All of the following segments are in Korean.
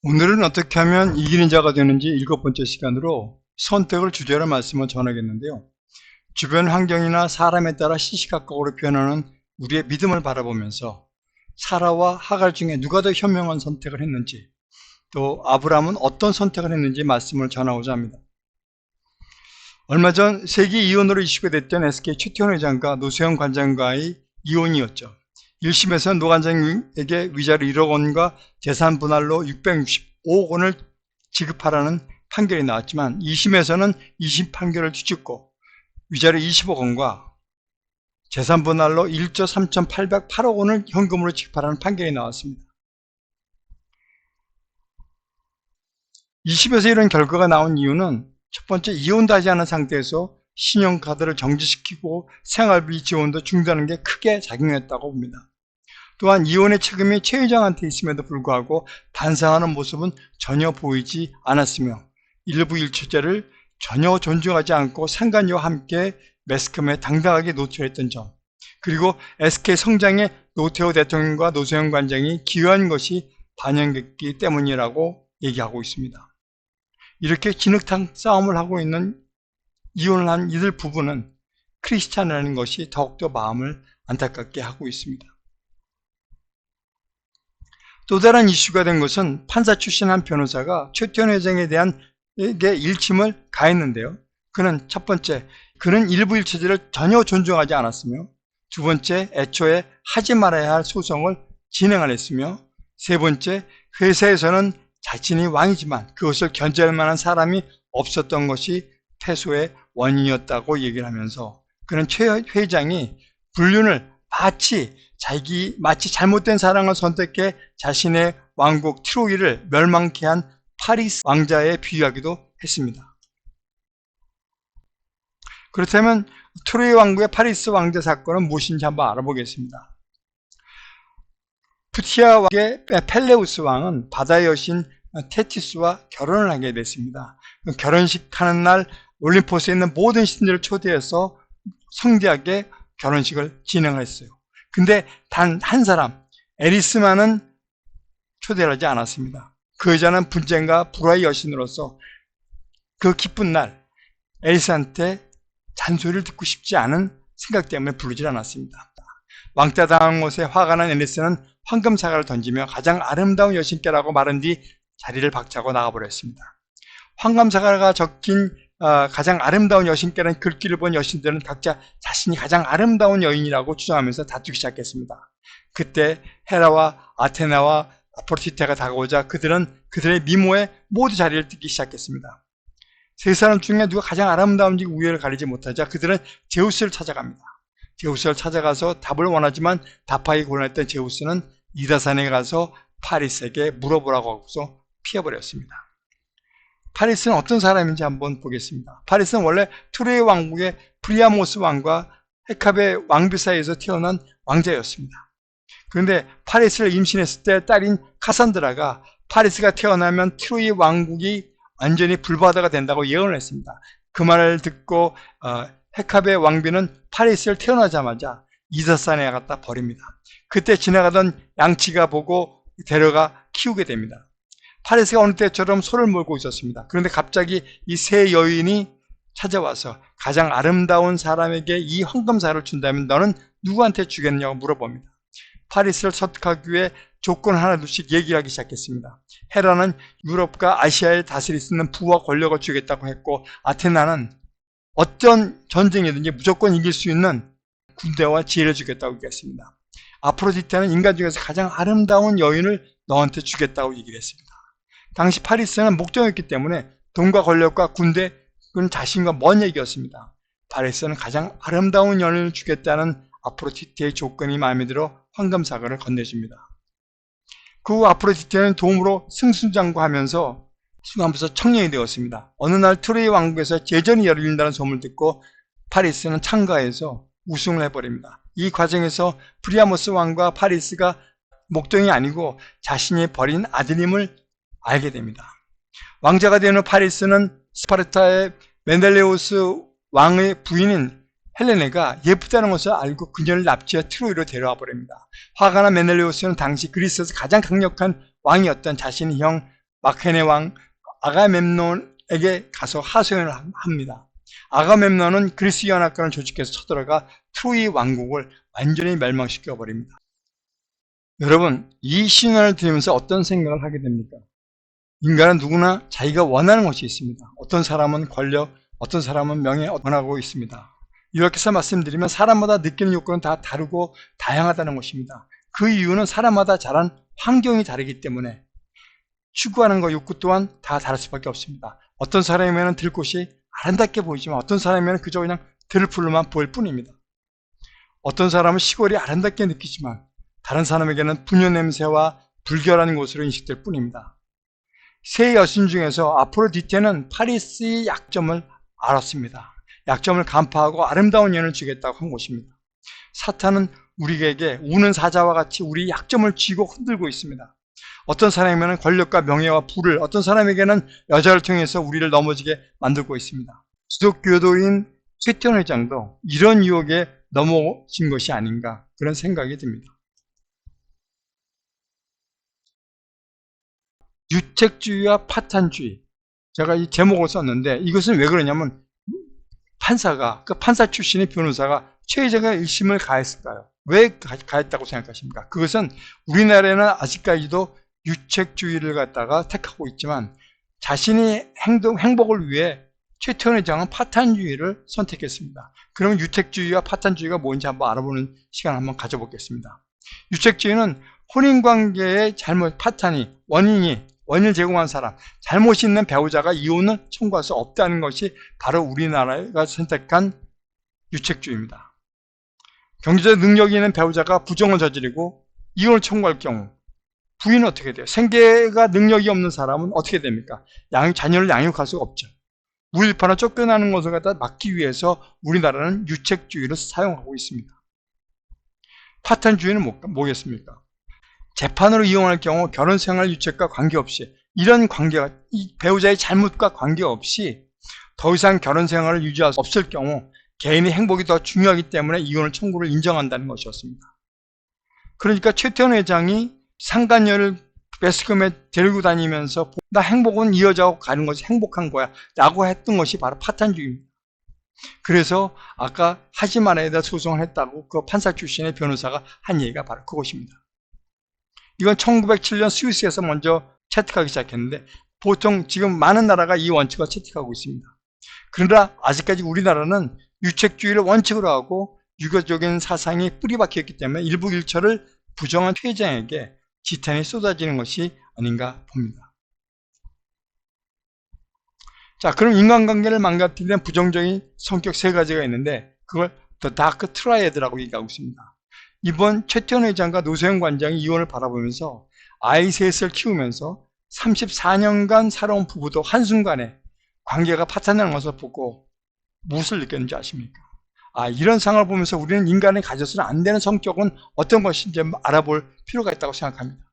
오늘은 어떻게 하면 이기는 자가 되는지 7번째 시간으로 선택을 주제로 말씀을 전하겠는데요. 주변 환경이나 사람에 따라 시시각각으로 변하는 우리의 믿음을 바라보면서 사라와 하갈 중에 누가 더 현명한 선택을 했는지, 또 아브라함은 어떤 선택을 했는지 말씀을 전하고자 합니다. 얼마 전 세기 이혼으로 이슈가 됐던 SK 최태원 회장과 노세영 관장과의 이혼이었죠. 1심에서는 노 관장에게 위자료 1억 원과 재산 분할로 665억 원을 지급하라는 판결이 나왔지만 2심에서는 2심 판결을 뒤집고 위자료 20억 원과 재산 분할로 1조 3,808억 원을 현금으로 지급하라는 판결이 나왔습니다. 2심에서 이런 결과가 나온 이유는 첫 번째, 이혼도 하지 않은 상태에서 신용카드를 정지시키고 생활비 지원도 중단하는 게 크게 작용했다고 봅니다. 또한 이혼의 책임이 최 회장한테 있음에도 불구하고 반성하는 모습은 전혀 보이지 않았으며 일부 일처제를 전혀 존중하지 않고 상관녀와 함께 매스컴에 당당하게 노출했던 점, 그리고 SK 성장에 노태우 대통령과 노세영 관장이 기여한 것이 반영됐기 때문이라고 얘기하고 있습니다. 이렇게 진흙탕 싸움을 하고 있는 이혼을 한 이들 부부는 크리스찬이라는 것이 더욱더 마음을 안타깝게 하고 있습니다. 또 다른 이슈가 된 것은 판사 출신 한 변호사가 최태원 회장에 대한 일침을 가했는데요. 그는 첫 번째, 그는 일부 일처제를 전혀 존중하지 않았으며, 두 번째, 애초에 하지 말아야 할 소송을 진행을 했으며, 세 번째, 회사에서는 자신이 왕이지만 그것을 견제할 만한 사람이 없었던 것이 패소의 원인이었다고 얘기를 하면서, 그는 최 회장이 불륜을 마치 잘못된 사랑을 선택해 자신의 왕국 트로이를 멸망케 한 파리스 왕자에 비유하기도 했습니다. 그렇다면 트로이 왕국의 파리스 왕자 사건은 무엇인지 한번 알아보겠습니다. 푸티아 왕의 펠레우스 왕은 바다의 여신 테티스와 결혼을 하게 됐습니다. 결혼식 하는 날 올림포스에 있는 모든 신들을 초대해서 성대하게 결혼식을 진행했어요. 근데 단 한 사람, 에리스만은 초대를 하지 않았습니다. 그 여자는 분쟁과 불화의 여신으로서 그 기쁜 날 에리스한테 잔소리를 듣고 싶지 않은 생각 때문에 부르질 않았습니다. 왕따 당한 것에 화가 난 에리스는 황금사과를 던지며 가장 아름다운 여신께라고 말한 뒤 자리를 박차고 나가버렸습니다. 황금사과가 적힌 가장 아름다운 여신께라는 글귀를 본 여신들은 각자 자신이 가장 아름다운 여인이라고 주장하면서 다투기 시작했습니다. 그때 헤라와 아테나와 아프로디테가 다가오자 그들은 그들의 미모에 모두 자리를 뜯기 시작했습니다. 세 사람 중에 누가 가장 아름다운지 우열을 가리지 못하자 그들은 제우스를 찾아갑니다. 제우스를 찾아가서 답을 원하지만 답하기 곤란했던 제우스는 이다산에 가서 파리스에게 물어보라고 하고서 피해버렸습니다. 파리스는 어떤 사람인지 한번 보겠습니다. 파리스는 원래 트로이 왕국의 프리아모스 왕과 헤캅의 왕비 사이에서 태어난 왕자였습니다. 그런데 파리스를 임신했을 때 딸인 카산드라가 파리스가 태어나면 트로이 왕국이 완전히 불바다가 된다고 예언을 했습니다. 그 말을 듣고 헤캅의 왕비는 파리스를 태어나자마자 이사산에 갖다 버립니다. 그때 지나가던 양치가 보고 데려가 키우게 됩니다. 파리스가 어느 때처럼 소를 몰고 있었습니다. 그런데 갑자기 이 세 여인이 찾아와서 가장 아름다운 사람에게 이 황금사를 준다면 너는 누구한테 주겠냐고 물어봅니다. 파리스를 설득하기 위해 조건 하나둘씩 얘기하기 시작했습니다. 헤라는 유럽과 아시아에 다스릴 수 있는 부와 권력을 주겠다고 했고, 아테나는 어떤 전쟁이든지 무조건 이길 수 있는 군대와 지혜를 주겠다고 얘기했습니다. 아프로디테는 인간 중에서 가장 아름다운 여인을 너한테 주겠다고 얘기를 했습니다. 당시 파리스는 목적이었기 때문에 돈과 권력과 군대는 자신과 먼 얘기였습니다. 파리스는 가장 아름다운 여인을 주겠다는 아프로디테의 조건이 마음에 들어 황금사과를 건네줍니다. 그 후 아프로디테는 도움으로 승승장구하면서 청년이 되었습니다. 어느 날 트로이 왕국에서 제전이 열린다는 소문을 듣고 파리스는 참가해서 우승을 해버립니다. 이 과정에서 프리아모스 왕과 파리스가 목동이 아니고 자신이 버린 아들임을 알게 됩니다. 왕자가 된 후 파리스는 스파르타의 멘델레우스 왕의 부인인 헬레네가 예쁘다는 것을 알고 그녀를 납치해 트로이로 데려와 버립니다. 화가 난 멘델레우스는 당시 그리스에서 가장 강력한 왕이었던 자신의 형 마케네 왕 아가멤논에게 가서 하소연을 합니다. 아가멤논은 그리스 연합군을 조직해서 쳐들어가 트로이 왕국을 완전히 멸망시켜 버립니다. 여러분, 이 신화를 들으면서 어떤 생각을 하게 됩니까? 인간은 누구나 자기가 원하는 것이 있습니다. 어떤 사람은 권력, 어떤 사람은 명예 원하고 있습니다. 이렇게 해서 말씀드리면 사람마다 느끼는 욕구는 다 다르고 다양하다는 것입니다. 그 이유는 사람마다 자란 환경이 다르기 때문에 추구하는 것 욕구 또한 다 다를 수밖에 없습니다. 어떤 사람이면 들꽃이 아름답게 보이지만 어떤 사람이면 그저 그냥 들풀로만 보일 뿐입니다. 어떤 사람은 시골이 아름답게 느끼지만 다른 사람에게는 분뇨 냄새와 불결한 곳으로 인식될 뿐입니다. 세 여신 중에서 아프로디테는 파리스의 약점을 알았습니다. 약점을 간파하고 아름다운 연을 주겠다고 한 것입니다. 사탄은 우리에게 우는 사자와 같이 우리 약점을 쥐고 흔들고 있습니다. 어떤 사람에게는 권력과 명예와 부를, 어떤 사람에게는 여자를 통해서 우리를 넘어지게 만들고 있습니다. 기독교도인 최태원 회장도 이런 유혹에 넘어진 것이 아닌가 그런 생각이 듭니다. 유책주의와 파탄주의, 제가 이 제목을 썼는데 이것은 왜 그러냐면 판사가, 그 판사 출신의 변호사가 최혜정의 1심을 가했을까요? 왜 가했다고 생각하십니까? 그것은 우리나라에는 아직까지도 유책주의를 갖다가 택하고 있지만 자신의 행복을 위해 최태원 회장은 파탄주의를 선택했습니다. 그러면 유책주의와 파탄주의가 뭔지 한번 알아보는 시간을 한번 가져보겠습니다. 유책주의는 혼인관계의 잘못, 파탄이, 원인을 제공한 사람, 잘못이 있는 배우자가 이혼을 청구할 수 없다는 것이 바로 우리나라가 선택한 유책주의입니다. 경제적 능력이 있는 배우자가 부정을 저지르고 이혼을 청구할 경우 부인은 어떻게 돼요? 생계가 능력이 없는 사람은 어떻게 됩니까? 자녀를 양육할 수가 없죠. 무일파나 쫓겨나는 것을 갖다 막기 위해서 우리나라는 유책주의를 사용하고 있습니다. 파탄주의는 뭐겠습니까? 재판으로 이용할 경우 결혼생활 유책과 관계없이 이런 관계가 이 배우자의 잘못과 관계없이 더 이상 결혼생활을 유지할 수 없을 경우 개인의 행복이 더 중요하기 때문에 이혼을 청구를 인정한다는 것이었습니다. 그러니까 최태원 회장이 상간녀를 베스컴에 데리고 다니면서 나 행복은 이어져 가는 것이 행복한 거야 라고 했던 것이 바로 파탄주의입니다. 그래서 아까 하지 말아야 될 소송을 했다고 그 판사 출신의 변호사가 한 얘기가 바로 그것입니다. 이건 1907년 스위스에서 먼저 채택하기 시작했는데 보통 지금 많은 나라가 이 원칙을 채택하고 있습니다. 그러나 아직까지 우리나라는 유책주의를 원칙으로 하고 유교적인 사상이 뿌리박혀있기 때문에 일부 일처를 부정한 회장에게 지탄이 쏟아지는 것이 아닌가 봅니다. 자, 그럼 인간관계를 망가뜨리는 부정적인 성격 세 가지가 있는데 그걸 더 다크 트라이애드라고 얘기하고 있습니다. 이번 최태원 회장과 노세영 관장이 이혼을 바라보면서 아이 셋을 키우면서 34년간 살아온 부부도 한순간에 관계가 파탄나는 것을 보고 무엇을 느꼈는지 아십니까? 이런 상황을 보면서 우리는 인간이 가져서는 안 되는 성격은 어떤 것인지 알아볼 필요가 있다고 생각합니다.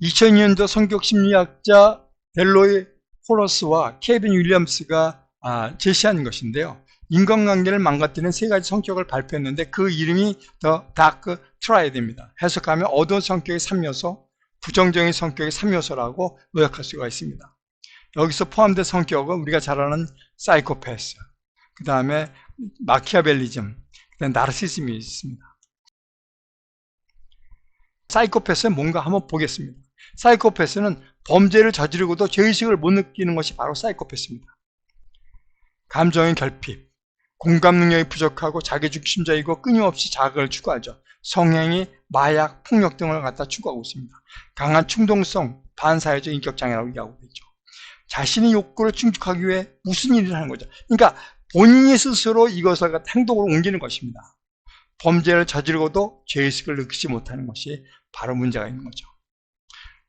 2002년도 성격심리학자 델로이 호러스와 케빈 윌리엄스가 제시한 것인데요. 인간관계를 망가뜨리는 세 가지 성격을 발표했는데 그 이름이 더 다크 트라이드입니다. 해석하면 어두운 성격의 3요소, 부정적인 성격의 3요소라고 요약할 수가 있습니다. 여기서 포함된 성격은 우리가 잘 아는 사이코패스, 그 다음에 마키아벨리즘, 그 다음에 나르시즘이 있습니다. 사이코패스는 뭔가 한번 보겠습니다. 사이코패스는 범죄를 저지르고도 죄의식을 못 느끼는 것이 바로 사이코패스입니다. 감정의 결핍, 공감 능력이 부족하고 자기중심적이고 끊임없이 자극을 추구하죠. 성행위, 마약, 폭력 등을 갖다 추구하고 있습니다. 강한 충동성, 반사회적 인격장애라고 얘기하고 있죠. 자신의 욕구를 충족하기 위해 무슨 일을 하는 거죠. 그러니까 본인이 스스로 이것을 갖다 행동으로 옮기는 것입니다. 범죄를 저지르고도 죄의식을 느끼지 못하는 것이 바로 문제가 있는 거죠.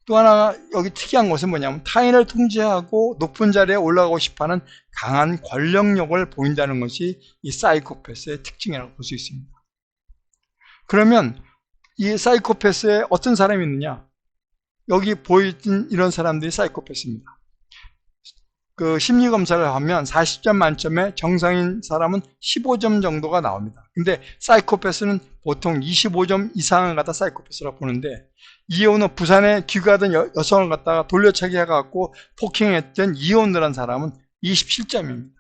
또 하나 여기 특이한 것은 뭐냐면 타인을 통제하고 높은 자리에 올라가고 싶어하는 강한 권력욕을 보인다는 것이 이 사이코패스의 특징이라고 볼 수 있습니다. 그러면 이 사이코패스에 어떤 사람이 있느냐? 여기 보이는 이런 사람들이 사이코패스입니다. 그 심리검사를 하면 40점 만점에 정상인 사람은 15점 정도가 나옵니다. 근데 사이코패스는 보통 25점 이상을 갖다 사이코패스라고 보는데, 이혼은 부산에 귀가하던 여성을 갖다가 돌려차기 해갖고 폭행했던 이혼을 사람은 27점입니다.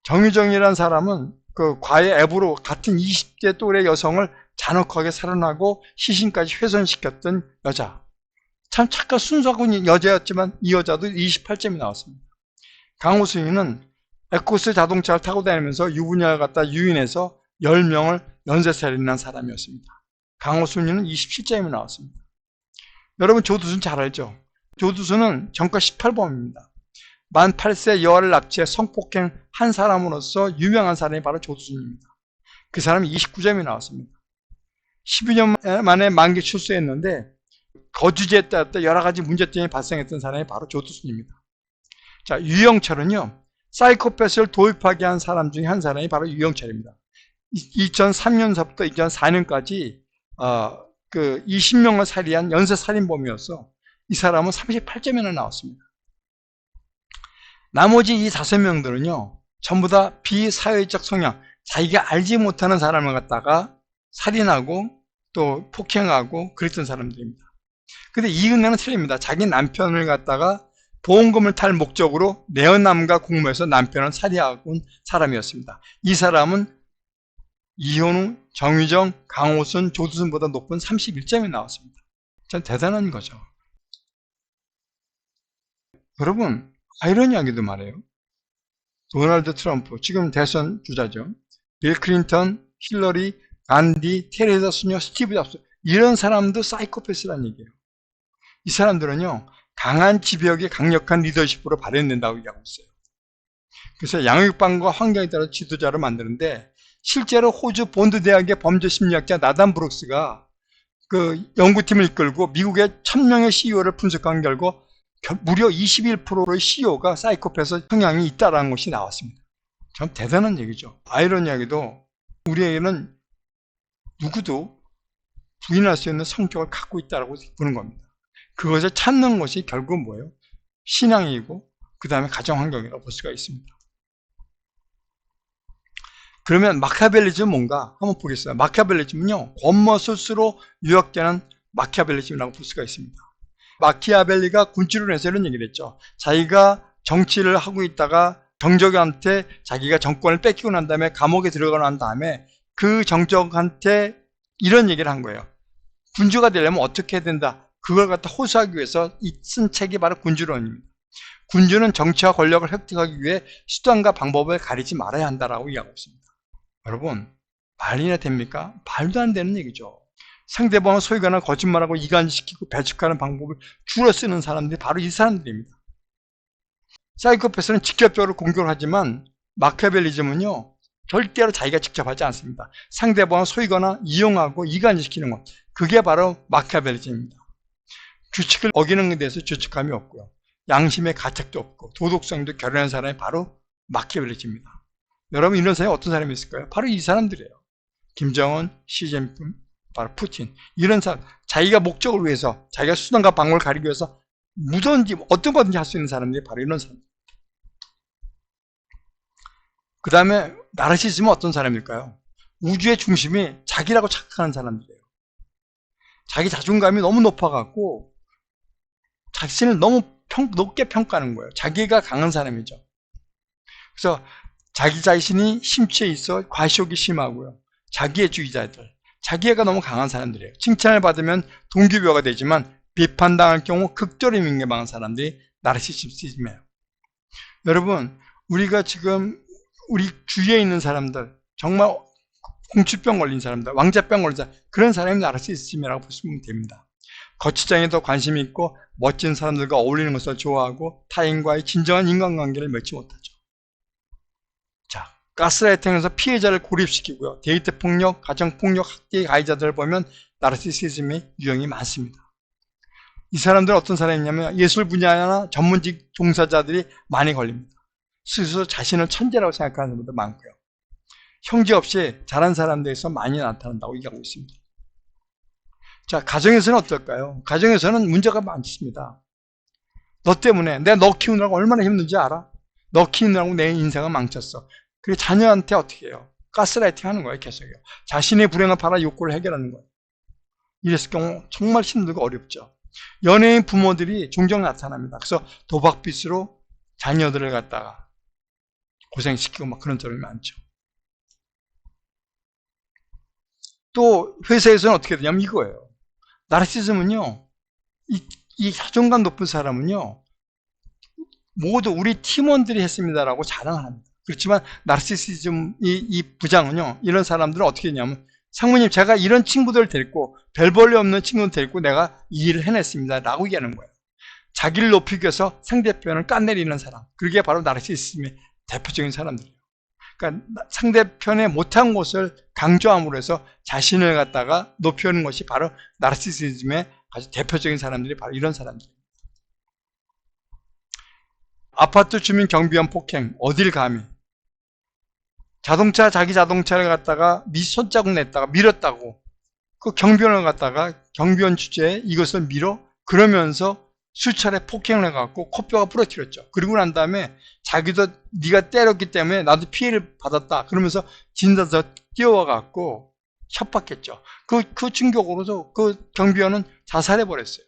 정유정이라는 사람은 그 과외 앱으로 같은 20대 또래 여성을 잔혹하게 살인하고 시신까지 훼손시켰던 여자. 참 착한 순수하고 여자였지만 이 여자도 28점이 나왔습니다. 강호순이는 에코스 자동차를 타고 다니면서 유부녀를 갖다 유인해서 10명을 연쇄살인한 사람이었습니다. 강호순이는 27점이 나왔습니다. 여러분 조두순 잘 알죠? 조두순은 전과 18범입니다. 만 8세 여아를 납치해 성폭행 한 사람으로서 유명한 사람이 바로 조두순입니다. 그 사람이 29점이 나왔습니다. 12년 만에 만기 출소했는데 거주지에 따라 여러 가지 문제점이 발생했던 사람이 바로 조두순입니다. 자, 유영철은요, 사이코패스를 도입하게 한 사람 중에 한 사람이 바로 유영철입니다. 2003년서부터 2004년까지 20명을 살해한 연쇄살인범이어서 이 사람은 38점이나 나왔습니다. 나머지 이 5명들은요, 전부 다 비사회적 성향, 자기가 알지 못하는 사람을 갖다가 살인하고 또 폭행하고 그랬던 사람들입니다. 근데 이은혜는 틀립니다. 자기 남편을 갖다가 보험금을 탈 목적으로 내연남과 공모해서 남편을 살해하고 사람이었습니다. 이 사람은 이혼 후 정유정, 강호순, 조두순보다 높은 31점이 나왔습니다. 참 대단한 거죠. 여러분, 아이러니하게도 말해요. 도널드 트럼프, 지금 대선 주자죠. 빌 클린턴, 힐러리, 간디, 테레사 수녀, 스티브 잡스, 이런 사람도 사이코패스라는 얘기예요. 이 사람들은요, 강한 지배력이 강력한 리더십으로 발현된다고 얘기하고 있어요. 그래서 양육방과 환경에 따라 지도자를 만드는데, 실제로 호주 본드 대학의 범죄 심리학자 나단 브룩스가 그 연구팀을 이끌고 미국의 1000명의 CEO를 분석한 결과 무려 21%의 CEO가 사이코패스 성향이 있다는 것이 나왔습니다. 참 대단한 얘기죠. 아이러니하게도 우리에게는 누구도 부인할 수 있는 성격을 갖고 있다고 보는 겁니다. 그것을 찾는 것이 결국 뭐예요? 신앙이고 그 다음에 가정환경이라고 볼 수가 있습니다. 그러면 마키아벨리즘은 뭔가 한번 보겠어요. 마키아벨리즘은요, 권모술수로 유혹되는 마키아벨리즘이라고 볼 수가 있습니다. 마키아벨리가 군주를 해서 이런 얘기를 했죠. 자기가 정치를 하고 있다가 정적한테 자기가 정권을 뺏기고 난 다음에 감옥에 들어가고 난 다음에 그 정적한테 이런 얘기를 한 거예요. 군주가 되려면 어떻게 해야 된다. 그걸 갖다 호소하기 위해서 쓴 책이 바로 군주론입니다. 군주는 정치와 권력을 획득하기 위해 수단과 방법을 가리지 말아야 한다라고 이야기하고 있습니다. 여러분, 말이나 됩니까? 말도 안 되는 얘기죠. 상대방을 속이거나 거짓말하고 이간시키고 배척하는 방법을 주로 쓰는 사람들이 바로 이 사람들입니다. 사이코패스는 직접적으로 공격을 하지만 마키아벨리즘은요, 절대로 자기가 직접 하지 않습니다. 상대방을 속이거나 이용하고 이간시키는 것, 그게 바로 마키아벨리즘입니다. 규칙을 어기는 것에 대해서 죄책감이 없고요, 양심의 가책도 없고 도덕성도 결연한 사람이 바로 마키아벨리즘입니다. 여러분, 이런 사람이 어떤 사람이 있을까요? 바로 이 사람들이에요. 김정은, 시진핑, 바로 푸틴, 이런 사람, 자기가 목적을 위해서, 자기가 수단과 방법을 가리기 위해서 무든지 어떤 거든지 할 수 있는 사람들이 바로 이런 사람. 그 다음에 나르시즘은 어떤 사람일까요? 우주의 중심이 자기라고 착각하는 사람들이에요. 자기 자존감이 너무 높아갖고 자신을 너무 높게 평가하는 거예요. 자기가 강한 사람이죠. 그래서 자기 자신이 심취해 있어 과시욕이 심하고요. 자기의 주의자들, 자기애가 너무 강한 사람들이에요. 칭찬을 받으면 동기부여가 되지만 비판당할 경우 극도로 민감한 사람들이 나르시시즘이에요. 여러분, 우리가 지금 우리 주위에 있는 사람들, 정말 공추병 걸린 사람들, 왕자병 걸린 사람, 그런 사람이 나르시시즘이라고 보시면 됩니다. 거치장에 더 관심이 있고 멋진 사람들과 어울리는 것을 좋아하고 타인과의 진정한 인간관계를 맺지 못하죠. 자, 가스라이팅에서 피해자를 고립시키고요, 데이트 폭력, 가정 폭력, 학대의 가해자들을 보면 나르시시즘의 유형이 많습니다. 이 사람들은 어떤 사람이냐면 예술 분야나 전문직 종사자들이 많이 걸립니다. 스스로 자신을 천재라고 생각하는 분도 많고요, 형제 없이 잘한 사람들에서 많이 나타난다고 얘기하고 있습니다. 자, 가정에서는 어떨까요? 가정에서는 문제가 많습니다. 너 때문에, 내가 너 키우느라고 얼마나 힘든지 알아? 너 키우느라고 내 인생을 망쳤어. 그리고 자녀한테 어떻게 해요? 가스라이팅 하는 거예요, 계속요. 자신의 불행을 팔아 욕구를 해결하는 거예요. 이랬을 경우 정말 힘들고 어렵죠. 연예인 부모들이 종종 나타납니다. 그래서 도박빚으로 자녀들을 갖다가 고생시키고 막 그런 점이 많죠. 또 회사에서는 어떻게 되냐면 이거예요. 나르시즘은요, 이 자존감 높은 사람은요, 모두 우리 팀원들이 했습니다라고 자랑을 합니다. 그렇지만 나르시시즘 이 부장은요, 이런 사람들은 어떻게 했냐면, 상무님 제가 이런 친구들 데리고 별 볼일 없는 친구들 데리고 내가 이 일을 해냈습니다 라고 얘기하는 거예요. 자기를 높이기 위해서 상대편을 깐내리는 사람, 그게 바로 나르시시즘의 대표적인 사람들이에요. 그러니까 상대편의 못한 것을 강조함으로 해서 자신을 갖다가 높이는 것이 바로 나르시시즘의 아주 대표적인 사람들이 바로 이런 사람들이에요. 아파트 주민 경비원 폭행, 어딜 감히. 자기 자동차를 갖다가 손자국 냈다가 밀었다고. 그 경비원을 갖다가 경비원 주제에 이것을 밀어 그러면서 수차례 폭행을 해갖고 코뼈가 부러뜨렸죠. 그리고 난 다음에 자기도 네가 때렸기 때문에 나도 피해를 받았다. 그러면서 진단서 뛰어와갖고 협박했죠. 그 충격으로도 그 경비원은 자살해버렸어요.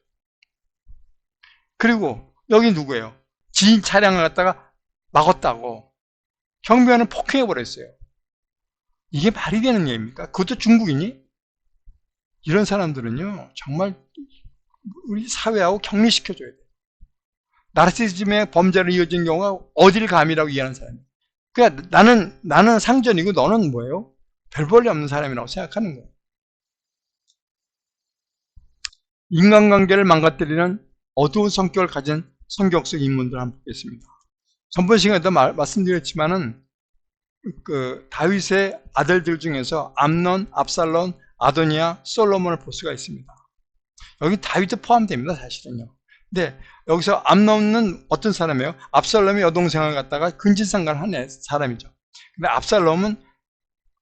그리고 여기 누구예요? 지인 차량을 갖다가 막았다고 경비원은 폭행해버렸어요. 이게 말이 되는 얘기입니까? 그것도 중국이니? 이런 사람들은요, 정말 우리 사회하고 격리시켜줘야 돼요. 나르시즘의 범죄로 이어진 경우가 어딜 감이라고 이해하는 사람이에요. 그러니까 나는 상전이고 너는 뭐예요? 별 볼일 없는 사람이라고 생각하는 거예요. 인간관계를 망가뜨리는 어두운 성격을 가진 성경 속 인물들 한번 보겠습니다. 전번 시간에도 말씀드렸지만은 그 다윗의 아들들 중에서 암논, 압살론, 아도니아, 솔로몬을 볼 수가 있습니다. 여기 다윗도 포함됩니다, 사실은요. 근데 여기서 암논은 어떤 사람이에요? 압살롬의 여동생을 갖다가 근친상간을 한 사람이죠. 근데 압살롬은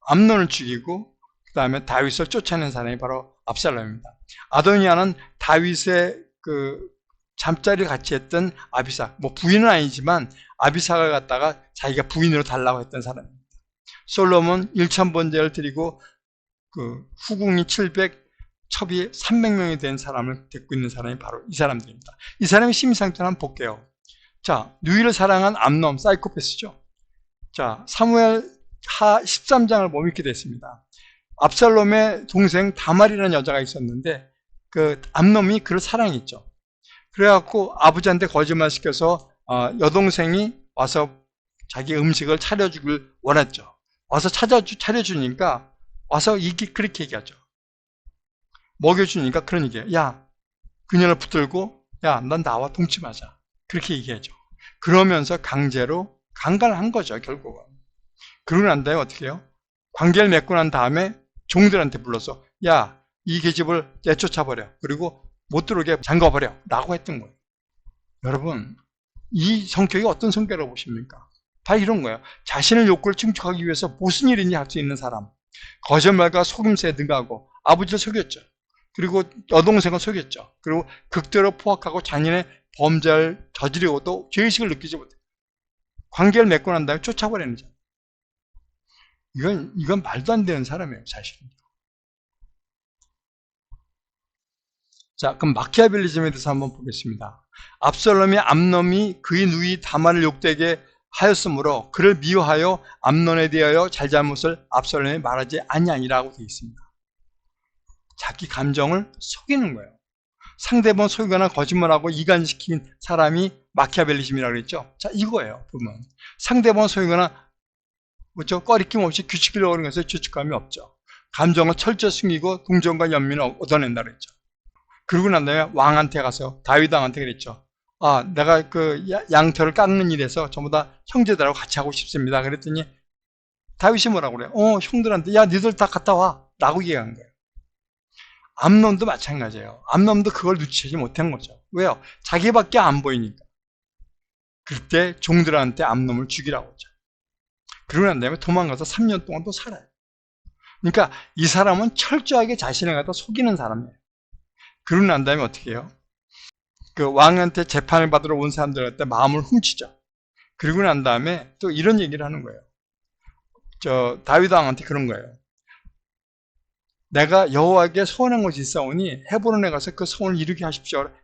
암논을 죽이고 그 다음에 다윗을 쫓아낸 사람이 바로 압살롬입니다. 아도니아는 다윗의 그 잠자리를 같이 했던 아비삭, 뭐 부인은 아니지만 아비삭을 갖다가 자기가 부인으로 달라고 했던 사람입니다. 솔로몬 1000번제를 드리고 그 후궁이 700, 첩이 300명이 된 사람을 데리고 있는 사람이 바로 이 사람들입니다. 이 사람의 심상태를 한번 볼게요. 자, 누이를 사랑한 암논, 사이코패스죠. 자, 사무엘 하 13장을 보면 이렇게 됐습니다. 압살롬의 동생 다말이라는 여자가 있었는데 그 암논이 그를 사랑했죠. 그래갖고 아버지한테 거짓말 시켜서 여동생이 와서 자기 음식을 차려주길 원했죠. 와서 차려주니까 와서 그렇게 얘기하죠. 먹여주니까 그런 얘기예요. 야, 그녀를 붙들고 야, 넌 나와 동침하자. 그렇게 얘기하죠. 그러면서 강제로 강간을 한 거죠, 결국은. 그러고 난 다음에 어떻게 해요? 관계를 맺고 난 다음에 종들한테 불러서 야, 이 계집을 내쫓아버려. 그리고 못 들어오게 잠가버려. 라고 했던 거예요. 여러분, 이 성격이 어떤 성격이라고 보십니까? 다 이런 거예요. 자신의 욕구를 충족하기 위해서 무슨 일이니 할 수 있는 사람. 거짓말과 속임수에 능하고 아버지를 속였죠. 그리고 여동생을 속였죠. 그리고 극도로 포악하고 잔인의 범죄를 저지르고도 죄의식을 느끼지 못해요. 관계를 맺고 난 다음에 쫓아버리는 자. 이건 말도 안 되는 사람이에요, 사실은. 자, 그럼 마키아벨리즘에 대해서 한번 보겠습니다. 압살롬이 암논이 그의 누이 다말을 욕되게 하였으므로 그를 미워하여 암논에 대하여 잘잘못을 압살롬에 말하지 아니하니라고 되어 있습니다. 자기 감정을 속이는 거예요. 상대방 속이거나 거짓말하고 이간시킨 사람이 마키아벨리즘이라고 그랬죠. 자, 이거예요, 보면. 상대방 속이거나 뭐죠? 꺼리낌 없이 규칙을 어기는 것에 죄책감이 없죠. 감정을 철저히 숨기고 동정과 연민을 얻어낸다 그랬죠. 그러고 난 다음에 왕한테 가서 다윗 왕한테 그랬죠. 내가 그 양털을 깎는 일에서 전부 다 형제들하고 같이 하고 싶습니다. 그랬더니 다윗이 뭐라고 그래요? 형들한테 야, 니들 다 갔다 와 라고 얘기한 거예요. 암논도 마찬가지예요. 암논도 그걸 눈치채지 못한 거죠. 왜요? 자기밖에 안 보이니까. 그때 종들한테 암논을 죽이라고 하죠. 그러고 난 다음에 도망가서 3년 동안 또 살아요. 그러니까 이 사람은 철저하게 자신을 갖다 속이는 사람이에요. 그러고 난 다음에 어떻게 해요? 그 왕한테 재판을 받으러 온 사람들한테 마음을 훔치죠. 그러고 난 다음에 또 이런 얘기를 하는 거예요. 다윗 왕한테 그런 거예요. 내가 여호와에게 소원한 것이 있사오니 헤브론에 가서 그 소원을 이루게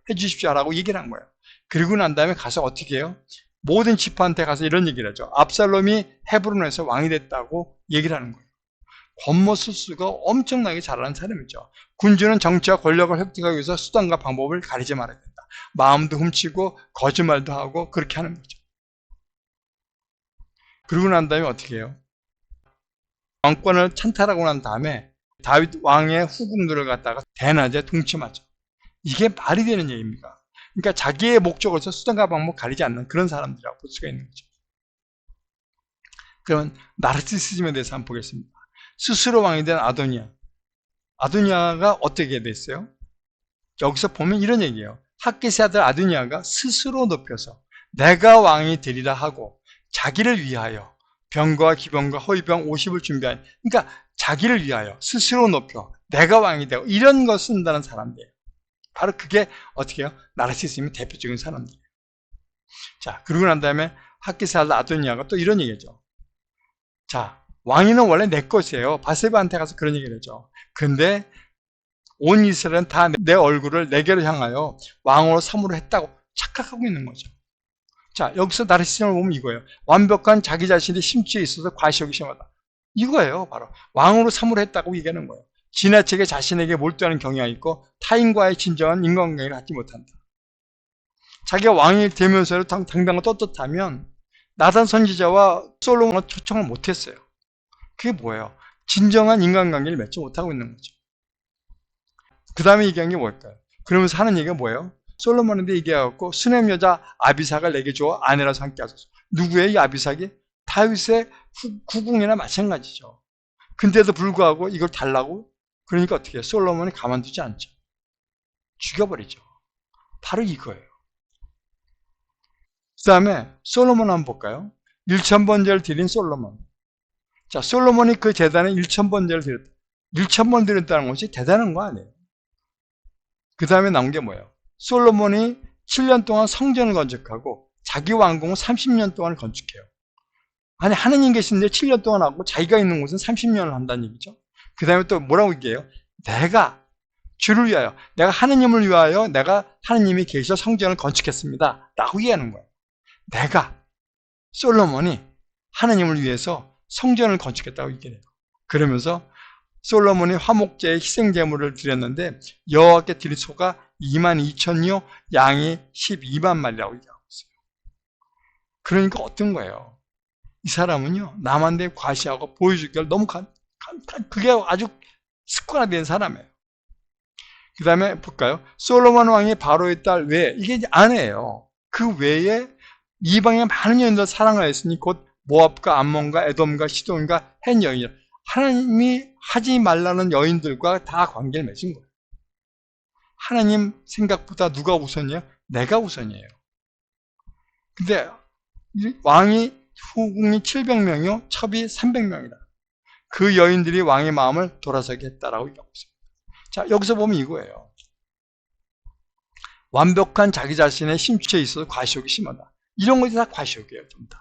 해주십시오 라고 얘기를 한 거예요. 그리고 난 다음에 가서 어떻게 해요? 모든 지파한테 가서 이런 얘기를 하죠. 압살롬이 헤브론에서 왕이 됐다고 얘기를 하는 거예요. 권모술수가 엄청나게 잘하는 사람이죠. 군주는 정치와 권력을 획득하기 위해서 수단과 방법을 가리지 말아야 된다. 마음도 훔치고 거짓말도 하고 그렇게 하는 거죠. 그러고 난 다음에 어떻게 해요? 왕권을 찬탈하고 난 다음에 다윗 왕의 후궁들을 갖다가 대낮에 동침하죠. 이게 말이 되는 얘기입니까? 그러니까 자기의 목적으로서 수단과 방법 가리지 않는 그런 사람들이라고 볼 수가 있는 거죠. 그러면 나르시시즘에 대해서 한번 보겠습니다. 스스로 왕이 된 아도니아가 어떻게 됐어요? 여기서 보면 이런 얘기예요. 핫기스의 아들 아도니아가 스스로 높여서 내가 왕이 되리라 하고 자기를 위하여 병과 기병과 허위병 50을 준비한, 그러니까 자기를 위하여 스스로 높여 내가 왕이 되고 이런 거 쓴다는 사람들이에요. 바로 그게 어떻게 해요? 나르시시즘의 대표적인 사람들이에요. 자, 그러고 난 다음에 핫기스의 아들 아도니아가 또 이런 얘기죠. 자, 왕위는 원래 내 것이에요. 바세바한테 가서 그런 얘기를 하죠. 근데 온 이스라엘은 다 내 얼굴을 내게로 향하여 왕으로 삼으로 했다고 착각하고 있는 거죠. 자, 여기서 나르시즘을 보면 이거예요. 완벽한 자기 자신의 심취에 있어서 과시욕이 심하다. 이거예요. 바로 왕으로 삼으로 했다고 얘기하는 거예요. 지나치게 자신에게 몰두하는 경향이 있고 타인과의 진정한 인간관계를 갖지 못한다. 자기가 왕이 되면서도 당당하고 떳떳하면 나단 선지자와 솔로몬은 초청을 못했어요. 그게 뭐예요? 진정한 인간관계를 맺지 못하고 있는 거죠. 그 다음에 얘기한 게 뭘까요? 그러면서 하는 얘기가 뭐예요? 솔로몬한테 얘기해갖고 수넴 여자 아비삭을 내게 주어 아내라서 함께 하소서. 누구예요? 이 아비삭이? 다윗의 후궁이나 마찬가지죠. 근데도 불구하고 이걸 달라고? 그러니까 어떻게 해요? 솔로몬이 가만두지 않죠. 죽여버리죠. 바로 이거예요. 그 다음에 솔로몬 한번 볼까요? 1000번제를 드린 솔로몬. 자, 솔로몬이 그 재단에 1000번제를 드렸다. 1000번 드렸다는 것이 대단한 거 아니에요. 그 다음에 나온 게 뭐예요? 솔로몬이 7년 동안 성전을 건축하고 자기 왕궁을 30년 동안 건축해요. 아니, 하느님 계신데 7년 동안 하고 자기가 있는 곳은 30년을 한다는 얘기죠. 그 다음에 또 뭐라고 얘기해요? 내가 주를 위하여, 내가 하느님을 위하여 내가 하느님이 계셔 성전을 건축했습니다 라고 얘기하는 거예요. 내가, 솔로몬이 하느님을 위해서 성전을 건축했다고 얘기해요. 그러면서 솔로몬이 화목제의 희생제물을 드렸는데 여호와께 드릴 소가 22,000이요 양이 12만 마리라고 얘기하고 있어요. 그러니까 어떤 거예요? 이 사람은요, 남한테 과시하고 보여주기를 너무 그게 아주 습관화된 사람이에요. 그 다음에 볼까요? 솔로몬 왕이 바로의 딸 외에, 이게 이제 아내예요. 그 외에 이방의 많은 여인들 사랑을 했으니 곧 모압과 암몬과 에돔과 시돈과 헷 여인이라. 하나님이 하지 말라는 여인들과 다 관계를 맺은 거예요. 하나님 생각보다 누가 우선이에요? 내가 우선이에요. 근데 왕이 후궁이 700명이요 첩이 300명이다. 그 여인들이 왕의 마음을 돌아서게 했다라고 얘기하고 있습니다. 자, 여기서 보면 이거예요. 완벽한 자기 자신의 심취에 있어서 과시욕이 심하다. 이런 것이 다 과시욕이에요. 좀 다.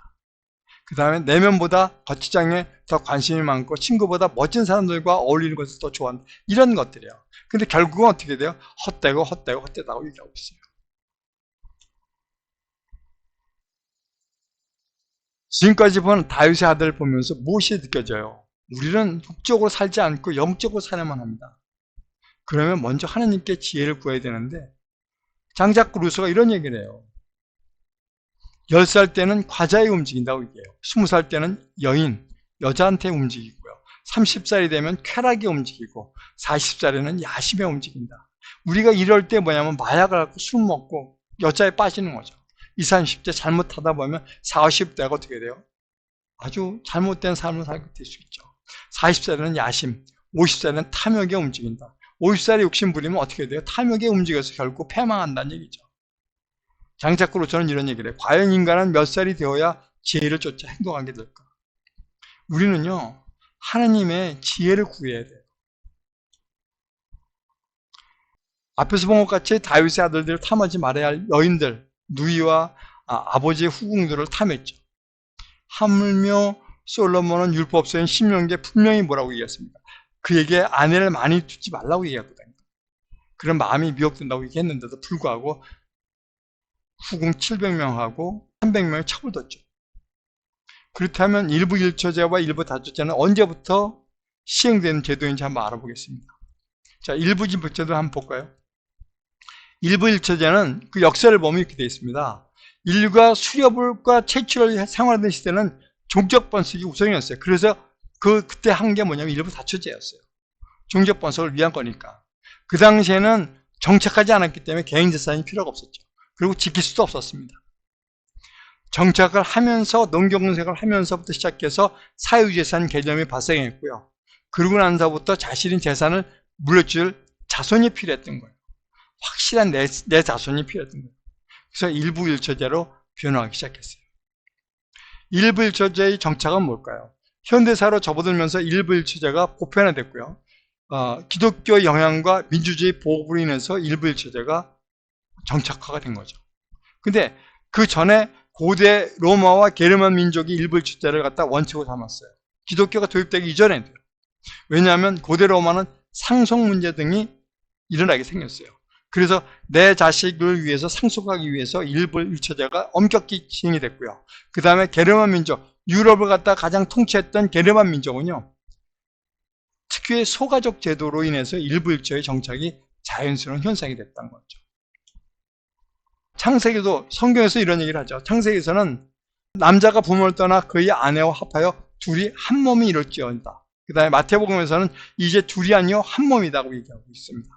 그 다음에 내면보다 거치장에 더 관심이 많고 친구보다 멋진 사람들과 어울리는 것을 더 좋아한다. 이런 것들이에요. 근데 결국은 어떻게 돼요? 헛되다고 얘기하고 있어요. 지금까지 본 다윗의 아들을 보면서 무엇이 느껴져요? 우리는 육적으로 살지 않고 영적으로 살아야만 합니다. 그러면 먼저 하나님께 지혜를 구해야 되는데 장작 루소가 이런 얘기를 해요. 10살 때는 과자에 움직인다고 얘기해요. 20살 때는 여자한테 움직이고요. 30살이 되면 쾌락에 움직이고 40살에는 야심에 움직인다. 우리가 이럴 때 뭐냐면 마약을 갖고 술 먹고 여자에 빠지는 거죠. 20, 30대 잘못하다 보면 40, 50대가 어떻게 돼요? 아주 잘못된 삶을 살게 될 수 있죠. 40살에는 야심, 50살에는 탐욕에 움직인다. 50살에 욕심 부리면 어떻게 돼요? 탐욕에 움직여서 결국 패망한다는 얘기죠. 장작구로 저는 이런 얘기를 해요. 과연 인간은 몇 살이 되어야 지혜를 쫓아 행동하게 될까? 우리는요, 하나님의 지혜를 구해야 돼요. 앞에서 본 것 같이 다윗의 아들들을 탐하지 말아야 할 여인들, 누이와 아버지의 후궁들을 탐했죠. 하물며 솔로몬은 율법서인 신명기에 분명히 뭐라고 얘기했습니까? 그에게 아내를 많이 두지 말라고 얘기했거든요. 그런 마음이 미혹된다고 얘기했는데도 불구하고 후궁 700명하고 300명을 처벌뒀죠. 그렇다면 일부 일처제와 일부 다처제는 언제부터 시행되는 제도인지 한번 알아보겠습니다. 자, 일부 일처제도 한번 볼까요? 일부 일처제는 그 역사를 보면 이렇게 되어 있습니다. 인류가 수렵과 채취를 생활하던 시대는 종족 번식이 우선이었어요. 그래서 그때 한 게 뭐냐면 일부 다처제였어요. 종족 번식을 위한 거니까. 그 당시에는 정착하지 않았기 때문에 개인 재산이 필요가 없었죠. 그리고 지킬 수도 없었습니다. 정착을 하면서 농경생활을 하면서부터 시작해서 사유재산 개념이 발생했고요. 그러고 나서부터 자신의 재산을 물려줄 자손이 필요했던 거예요. 확실한 내 자손이 필요했던 거예요. 그래서 일부 일처제로 변화하기 시작했어요. 일부 일처제의 정착은 뭘까요? 현대사로 접어들면서 일부 일처제가 보편화됐고요. 기독교 영향과 민주주의 보복으로 인해서 일부 일처제가 정착화가 된 거죠. 근데 그 전에 고대 로마와 게르만 민족이 일부 일처제를 갖다 원칙으로 삼았어요. 기독교가 도입되기 이전에도요. 왜냐하면 고대 로마는 상속 문제 등이 일어나게 생겼어요. 그래서 내 자식을 위해서 상속하기 위해서 일부 일처제가 엄격히 시행이 됐고요. 그 다음에 게르만 민족, 유럽을 갖다 가장 통치했던 게르만 민족은요, 특유의 소가족 제도로 인해서 일부 일처의 정착이 자연스러운 현상이 됐다는 거죠. 창세기도 성경에서 이런 얘기를 하죠. 창세기에서는 남자가 부모를 떠나 그의 아내와 합하여 둘이 한 몸이 이룰지어다. 그 다음에 마태복음에서는 이제 둘이 아니요 한 몸이라고 얘기하고 있습니다.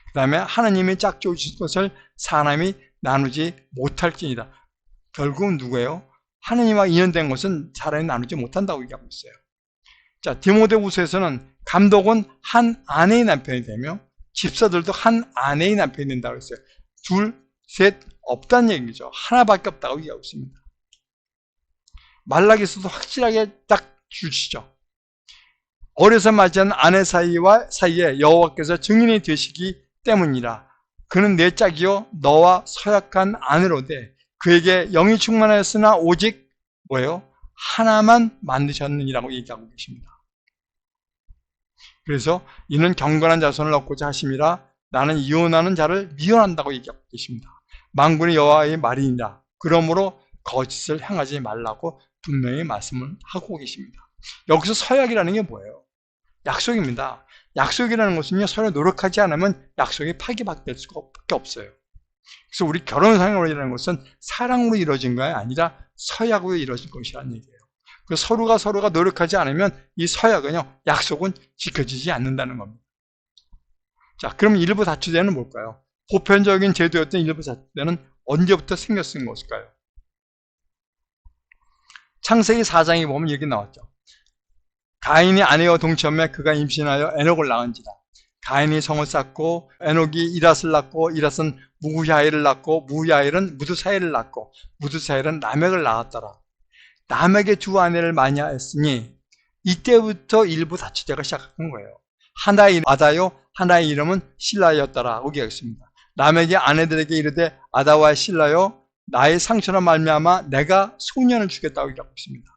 그 다음에 하나님이 짝지어 주신 것을 사람이 나누지 못할지니라. 결국은 누구예요? 하나님과 인연된 것은 사람이 나누지 못한다고 얘기하고 있어요. 자, 디모데후서에서는 감독은 한 아내의 남편이 되며 집사들도 한 아내의 남편이 된다고 했어요. 둘, 셋 없다는 얘기죠. 하나밖에 없다고 얘기하고 있습니다. 말라기서도 확실하게 딱 주시죠. 어려서 맞이한 아내 사이에 여호와께서 증인이 되시기 때문이라. 그는 내 짝이요 너와 서약한 아내로되 그에게 영이 충만하였으나 오직 뭐예요? 하나만 만드셨느니라고 얘기하고 계십니다. 그래서 이는 경건한 자손을 얻고자 하심이라. 나는 이혼하는 자를 미워한다고 얘기하고 계십니다. 만군의 여호와의 말이니라. 그러므로 거짓을 행하지 말라고 분명히 말씀을 하고 계십니다. 여기서 서약이라는 게 뭐예요? 약속입니다. 약속이라는 것은요, 서로 노력하지 않으면 약속이 파기될 수밖에 없어요. 그래서 우리 결혼 생활이라는 것은 사랑으로 이루어진 것이 아니라 서약으로 이루어진 것이라는 얘기예요. 그래서 서로가 노력하지 않으면 이 서약은요, 약속은 지켜지지 않는다는 겁니다. 자, 그럼 일부 다처제는 뭘까요? 보편적인 제도였던 일부 다처제는 언제부터 생겼은 것일까요? 창세기 4장에 보면 여기 나왔죠. 가인이 아내와 동침하여 그가 임신하여 에녹을 낳은지라. 가인이 성을 쌓고 에녹이 이랏을 낳고 이랏은 무후야엘을 낳고 무후야엘은 무드사엘을 낳고 무드사엘은 라멕을 낳았더라. 라멕의 두 아내를 많이 했으니 이때부터 일부 다처제가 시작한 거예요. 하나의 아다요 하나의 이름은 실라였더라. 여기 있습니다. 라멕의 아내들에게 이르되 아다와 실라요 나의 상처로 말미암아 내가 소년을 주겠다고 얘기하고 있습니다.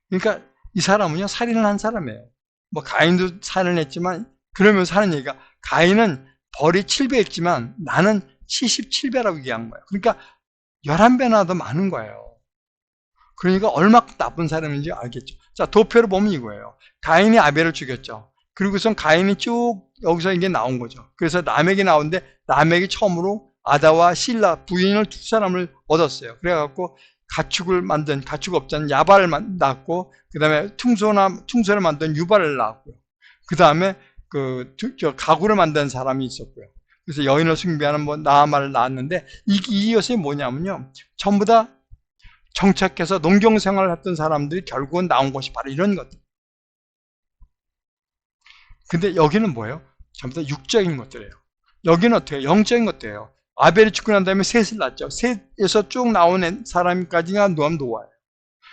그러니까 이 사람은요 살인을 한 사람이에요. 뭐 가인도 살인을 했지만 그러면서 하는 얘기가 가인은 벌이 7배였지만 나는 77배라고 얘기한 거예요. 그러니까 11배나 더 많은 거예요. 그러니까 얼마나 나쁜 사람인지 알겠죠. 자, 도표를 보면 이거예요. 가인이 아벨을 죽였죠. 그리고선 가인이 쭉 여기서 이게 나온 거죠. 그래서 라멕이 나오는데 라멕이 처음으로 아다와 실라 부인을 두 사람을 얻었어요. 그래갖고 가축업자는 야발을 낳았고, 그 다음에 퉁소를 만든 유발을 낳았고요. 그 다음에 가구를 만든 사람이 있었고요. 그래서 여인을 숭배하는 나아말을 낳았는데, 이것이 뭐냐면요. 전부 다 정착해서 농경생활을 했던 사람들이 결국은 나온 것이 바로 이런 것들. 근데 여기는 뭐예요? 전부 다 육적인 것들이에요. 여기는 어떻게 해요? 영적인 것들이에요. 아벨이 죽고 난 다음에 셋을 낳죠. 셋에서 쭉 나온 사람까지가 노아예요.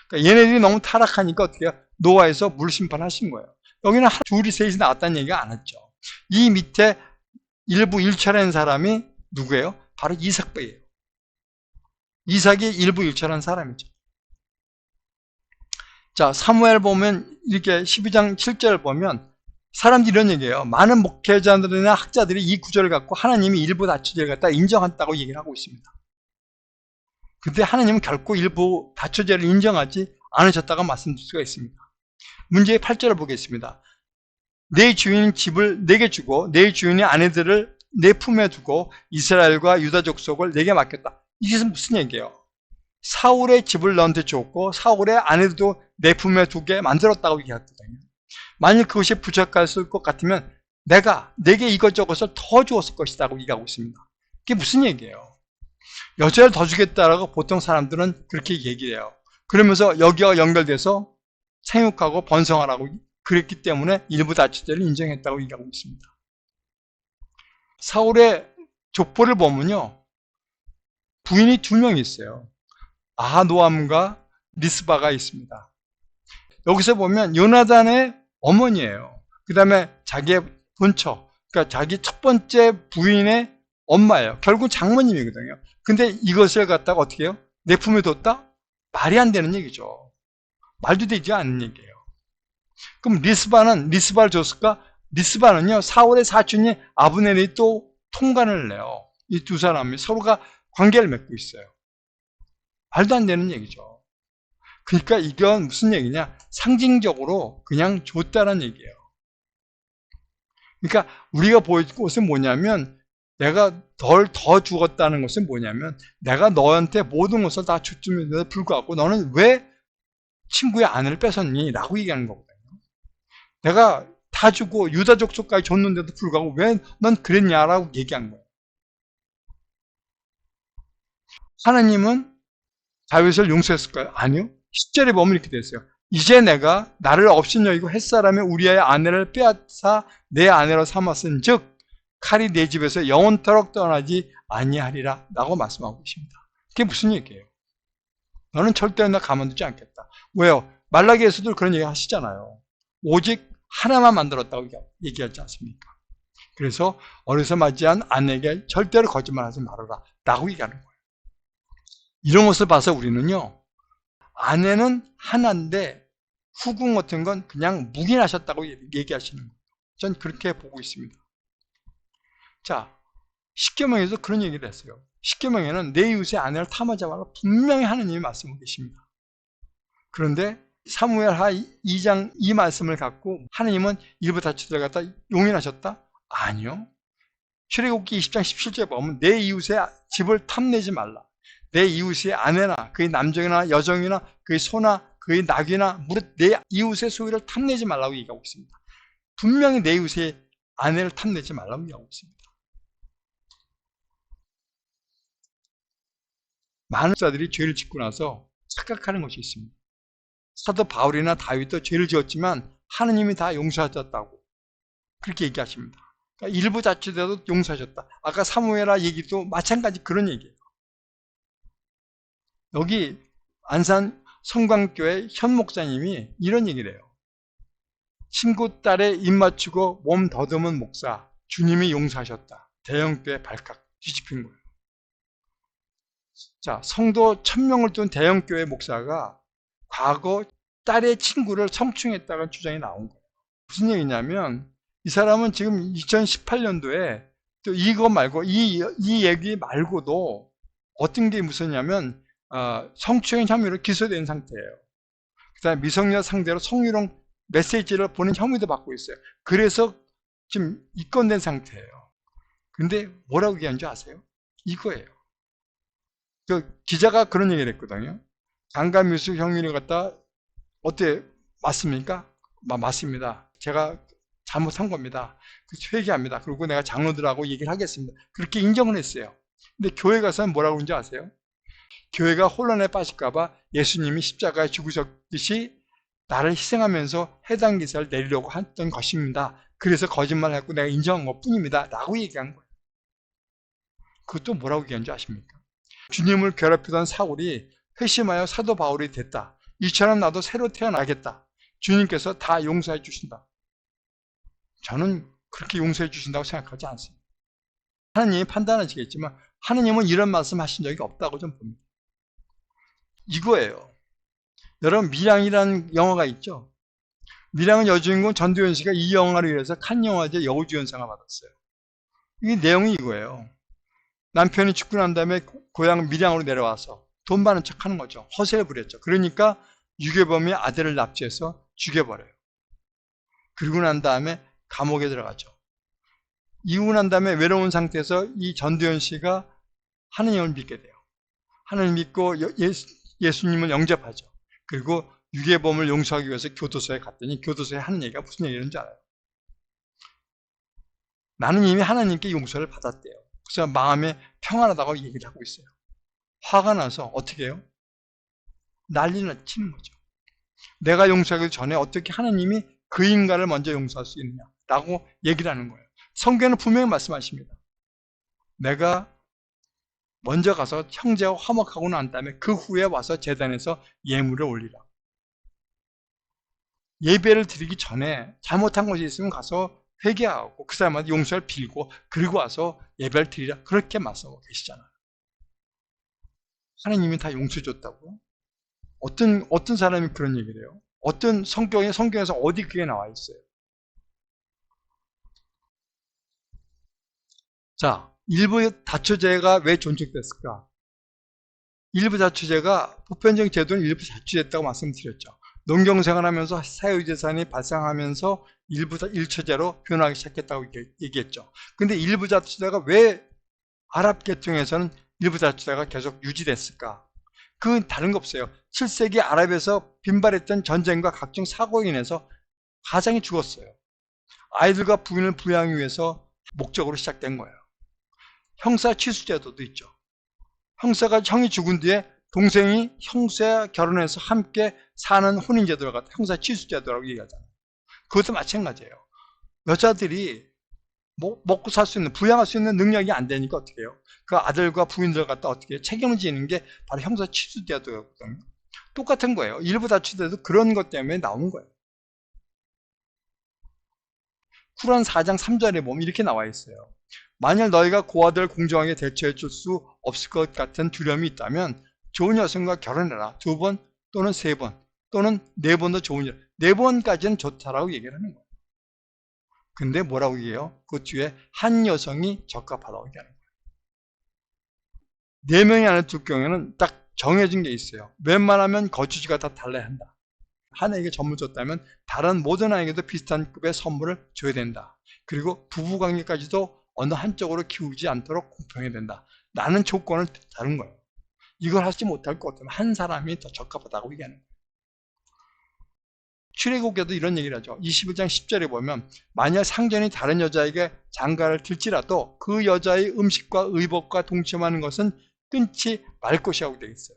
그러니까 얘네들이 너무 타락하니까 어떻게 해요? 노아에서 물심판하신 거예요. 여기는 둘이 셋이 나왔다는 얘기가 안 했죠. 이 밑에 일부 일처라는 사람이 누구예요? 바로 자, 사무엘 보면 이렇게 12장 7절 보면 사람들이 이런 얘기예요. 많은 목회자들이나 학자들이 이 구절을 갖고 하나님이 일부 다처제를 갖다 인정한다고 얘기를 하고 있습니다. 근데 하나님은 결코 일부 다처제를 인정하지 않으셨다고 말씀드릴 수가 있습니다. 문제의 8절을 보겠습니다. 내 주인 집을 내게 주고 내 주인의 아내들을 내 품에 두고 이스라엘과 유다 족속을 내게 맡겼다. 이게 무슨 얘기예요? 사울의 집을 너한테 줬고 사울의 아내들도 내 품에 두게 만들었다고 얘기했거든요. 만일 그것이 부족했을 것 같으면 내가 내게 이것저것을 더 주었을 것이라고 얘기하고 있습니다. 그게 무슨 얘기예요? 여자를 더 주겠다라고 보통 사람들은 그렇게 얘기해요. 그러면서 여기와 연결돼서 생육하고 번성하라고 그랬기 때문에 일부 다처제를 인정했다고 얘기하고 있습니다. 사울의 족보를 보면요, 부인이 2명이 있어요. 아노암과 리스바가 있습니다. 여기서 보면 요나단의 어머니예요. 그 다음에 자기의 본처, 그러니까 자기 첫 번째 부인의 엄마예요. 결국 장모님이거든요. 근데 이것을 갖다가 어떻게 해요? 내 품에 뒀다? 말이 안 되는 얘기죠. 말도 되지 않는 얘기예요. 그럼 리스바를 줬을까? 리스바는요, 사울의 사촌이 아브넬이 또 통관을 내요. 이 두 사람이 서로가 관계를 맺고 있어요. 말도 안 되는 얘기죠. 그러니까 이건 무슨 얘기냐? 상징적으로 그냥 줬다는 얘기예요. 그러니까 우리가 볼 것은 뭐냐면, 내가 더 주었다는 것은 뭐냐면, 내가 너한테 모든 것을 다 줬음에도 불구하고 너는 왜 친구의 아내를 뺏었니? 라고 얘기하는 거거든요. 내가 다 주고 유다 족속까지 줬는데도 불구하고 왜 넌 그랬냐라고 얘기한 거예요. 하나님은 다윗을 용서했을까요? 아니요. 10절에 보면 이렇게 됐어요. 이제 내가 나를 업신여기고 햇사람의 우리아의 아내를 빼앗아 내 아내로 삼았은 즉 칼이 내 집에서 영원토록 떠나지 아니하리라 라고 말씀하고 계십니다. 그게 무슨 얘기예요? 너는 절대 나 가만두지 않겠다. 왜요? 말라기에서도 그런 얘기 하시잖아요. 오직 하나만 만들었다고 얘기하지 않습니까? 그래서 어려서 맞이한 아내에게 절대로 거짓말하지 말아라 라고 얘기하는 거예요. 이런 것을 봐서 우리는요, 아내는 하나인데 후궁 같은 건 그냥 묵인하셨다고 얘기하시는 거예요. 전 그렇게 보고 있습니다. 자, 십계명에도 그런 얘기를 했어요. 십계명에는 내 이웃의 아내를 탐하지 말라 분명히 하나님이 말씀하고 계십니다. 그런데 사무엘하 2장 이 말씀을 갖고 하나님은 일부 다처제를 갖다 용인하셨다? 아니요. 출애굽기 20장 17절에 보면 내 이웃의 집을 탐내지 말라. 내 이웃의 아내나 그의 남정이나 여정이나 그의 소나 그의 낙이나 무릇 내 이웃의 소유를 탐내지 말라고 얘기하고 있습니다. 분명히 내 이웃의 아내를 탐내지 말라고 얘기하고 있습니다. 많은 자들이 죄를 짓고 나서 착각하는 것이 있습니다. 사도 바울이나 다윗도 죄를 지었지만 하느님이 다 용서하셨다고 그렇게 얘기하십니다. 그러니까 일부 자체도 용서하셨다. 아까 사무엘하 얘기도 마찬가지 그런 얘기예요. 여기 안산 성광교회 현 목사님이 이런 얘기를 해요. 친구 딸에 입 맞추고 몸 더듬은 목사, 주님이 용서하셨다. 대형교회 발칵 뒤집힌 거예요. 자, 성도 1000명을 둔 대형교회 목사가 과거 딸의 친구를 성추행했다는 주장이 나온 거예요. 무슨 얘기냐면 이 사람은 지금 2018년도에 또 이거 말고 이 얘기 말고도 어떤 게 무슨냐면 성추행 혐의로 기소된 상태예요. 그 다음에 미성년 상대로 성희롱 메시지를 보낸 혐의도 받고 있어요. 그래서 지금 입건된 상태예요. 근데 뭐라고 얘기한 줄 아세요? 이거예요. 그 기자가 그런 얘기를 했거든요. 강간미수 형님을 갖다 어때 맞습니까? 맞습니다. 제가 잘못한 겁니다. 회개합니다. 그리고 내가 장로들하고 얘기를 하겠습니다. 그렇게 인정을 했어요. 근데 교회 가서는 뭐라고 그러는지 아세요? 교회가 혼란에 빠질까봐 예수님이 십자가에 죽으셨듯이 나를 희생하면서 해당 기사를 내리려고 했던 것입니다. 그래서 거짓말을 했고 내가 인정한 것 뿐입니다. 라고 얘기한 거예요. 그것도 뭐라고 얘기한 줄 아십니까? 주님을 괴롭히던 사울이 회심하여 사도 바울이 됐다. 이처럼 나도 새로 태어나겠다. 주님께서 다 용서해 주신다. 저는 그렇게 용서해 주신다고 생각하지 않습니다. 하나님이 판단하시겠지만 하나님은 이런 말씀 하신 적이 없다고 좀 봅니다. 이거예요. 여러분, 밀양이라는 영화가 있죠. 밀양은 여주인공 전도연 씨가 이 영화를 위해서 칸 영화제 여우주연상을 받았어요. 이 내용이 이거예요. 남편이 죽고 난 다음에 고향 밀양으로 내려와서 돈 많은 척 하는 거죠. 허세를 부렸죠. 그러니까 유괴범이 아들을 납치해서 죽여버려요. 그리고 난 다음에 감옥에 들어가죠. 이후 난 다음에 외로운 상태에서 이 전도연 씨가 하느님을 믿게 돼요. 하느님 믿고 예수님을 영접하죠. 그리고 유괴범을 용서하기 위해서 교도소에 갔더니 교도소에 하는 얘기가 무슨 얘기인지 알아요? 나는 이미 하나님께 용서를 받았대요. 그래서 마음에 평안하다고 얘기를 하고 있어요. 화가 나서 어떻게 해요? 난리를 치는 거죠. 내가 용서하기 전에 어떻게 하나님이 그 인간을 먼저 용서할 수 있느냐라고 얘기를 하는 거예요. 성경은 분명히 말씀하십니다. 내가 먼저 가서 형제와 화목하고 난 다음에 그 후에 와서 제단에서 예물을 올리라. 예배를 드리기 전에 잘못한 것이 있으면 가서 회개하고 그 사람한테 용서를 빌고 그리고 와서 예배를 드리라. 그렇게 말씀하고 계시잖아요. 하나님이 다 용서 줬다고요? 어떤 사람이 그런 얘기를 해요? 어떤 성경에서 어디 그게 나와 있어요? 자, 일부 다처제가 왜 존속됐을까? 일부 다처제가 보편적인 제도는 일부 자초됐다고 말씀드렸죠. 농경생활하면서 사유재산이 발생하면서 일부 일처제로 변하기 시작했다고 얘기했죠. 근데 일부 다처제가 왜 아랍 계통에서는 일부 다처제가 계속 유지됐을까? 그건 다른 거 없어요. 7세기 아랍에서 빈발했던 전쟁과 각종 사고로 인해서 가장이 죽었어요. 아이들과 부인을 부양하기 위해서 목적으로 시작된 거예요. 형사 취수제도도 있죠. 형이 죽은 뒤에 동생이 형수와 결혼해서 함께 사는 혼인제도가 형사 취수제도라고 얘기하잖아요. 그것도 마찬가지예요. 여자들이 먹고 살 수 있는, 부양할 수 있는 능력이 안 되니까 어떻게 해요? 그 아들과 부인들 갖다 어떻게 해요? 책임을 지는 게 바로 형사 취수제도였거든요. 똑같은 거예요. 일부 다취제도 그런 것 때문에 나온 거예요. 쿠란 4장 3절에 보면 이렇게 나와 있어요. 만일 너희가 고아들을 공정하게 대처해 줄 수 없을 것 같은 두려움이 있다면 좋은 여성과 결혼해라. 2번 또는 3번 또는 4번도 좋은 여성. 4번까지는 좋다라고 얘기를 하는 거예요. 근데 뭐라고 얘기해요? 그 뒤에 한 여성이 적합하다고 얘기하는 거예요. 4명이 안에 둘 경우에는 딱 정해진 게 있어요. 웬만하면 거주지가 다 달라야 한다. 하나에게 전부 줬다면 다른 모든 아이에게도 비슷한 급의 선물을 줘야 된다. 그리고 부부관계까지도 어느 한쪽으로 기우지 않도록 공평해야 된다. 라는 조건을 다룬 거예요. 이걸 하지 못할 것 같으면 한 사람이 더 적합하다고 얘기하는 거예요. 출애굽에도 이런 얘기를 하죠. 21장 10절에 보면 만약 상전이 다른 여자에게 장가를 들지라도 그 여자의 음식과 의복과 동침하는 것은 끊지 말 것이라고 되어 있어요.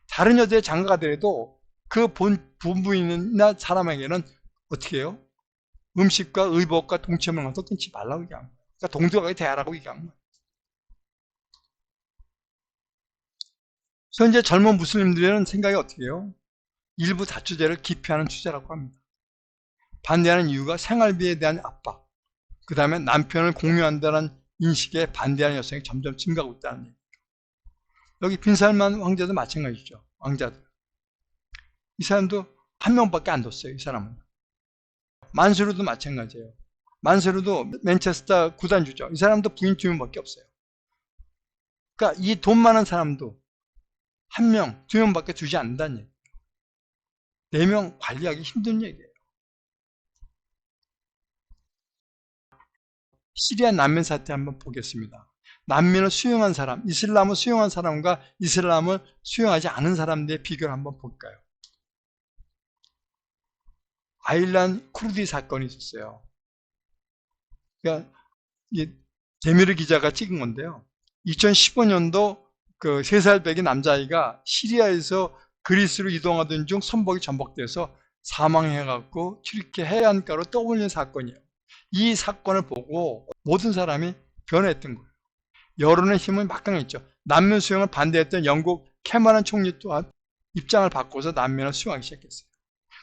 다른 여자의 장가가 되더라도 그 본부인이나 사람에게는 어떻게 해요? 음식과 의복과 동침하는 것도 끊지 말라고 얘기하는 거예요. 그러니까 동등하게 대하라고 얘기하는 거예요. 현재 젊은 무슬림들은 생각이 어떻게 해요? 일부 다처제를 기피하는 추세라고 합니다. 반대하는 이유가 생활비에 대한 압박, 그 다음에 남편을 공유한다는 인식에 반대하는 여성이 점점 증가하고 있다는 얘기죠. 여기 빈살만 황제도 마찬가지죠. 왕자들. 이 사람도 한 명밖에 안 뒀어요. 이 사람은. 만수르도 마찬가지예요. 만수르도 맨체스터 구단주죠. 이 사람도 부인 2명밖에 없어요. 그러니까 이 돈 많은 사람도 1명, 2명밖에 두지 않는다는 얘기예요. 4명 관리하기 힘든 얘기예요. 시리아 난민 사태 한번 보겠습니다. 난민을 수용한 사람, 이슬람을 수용한 사람과 이슬람을 수용하지 않은 사람들의 비교를 한번 볼까요? 아일란 쿠르디 사건이 있었어요. 그러니까 재미르 기자가 찍은 건데요. 2015년도 그 3살 배기 남자아이가 시리아에서 그리스로 이동하던 중 선박이 전복돼서 사망해갖고 튀르키예 해안가로 떠올린 사건이에요. 이 사건을 보고 모든 사람이 변했던 거예요. 여론의 힘은 막강했죠. 난민 수용을 반대했던 영국 캐머런 총리 또한 입장을 바꿔서 난민을 수용하기 시작했어요.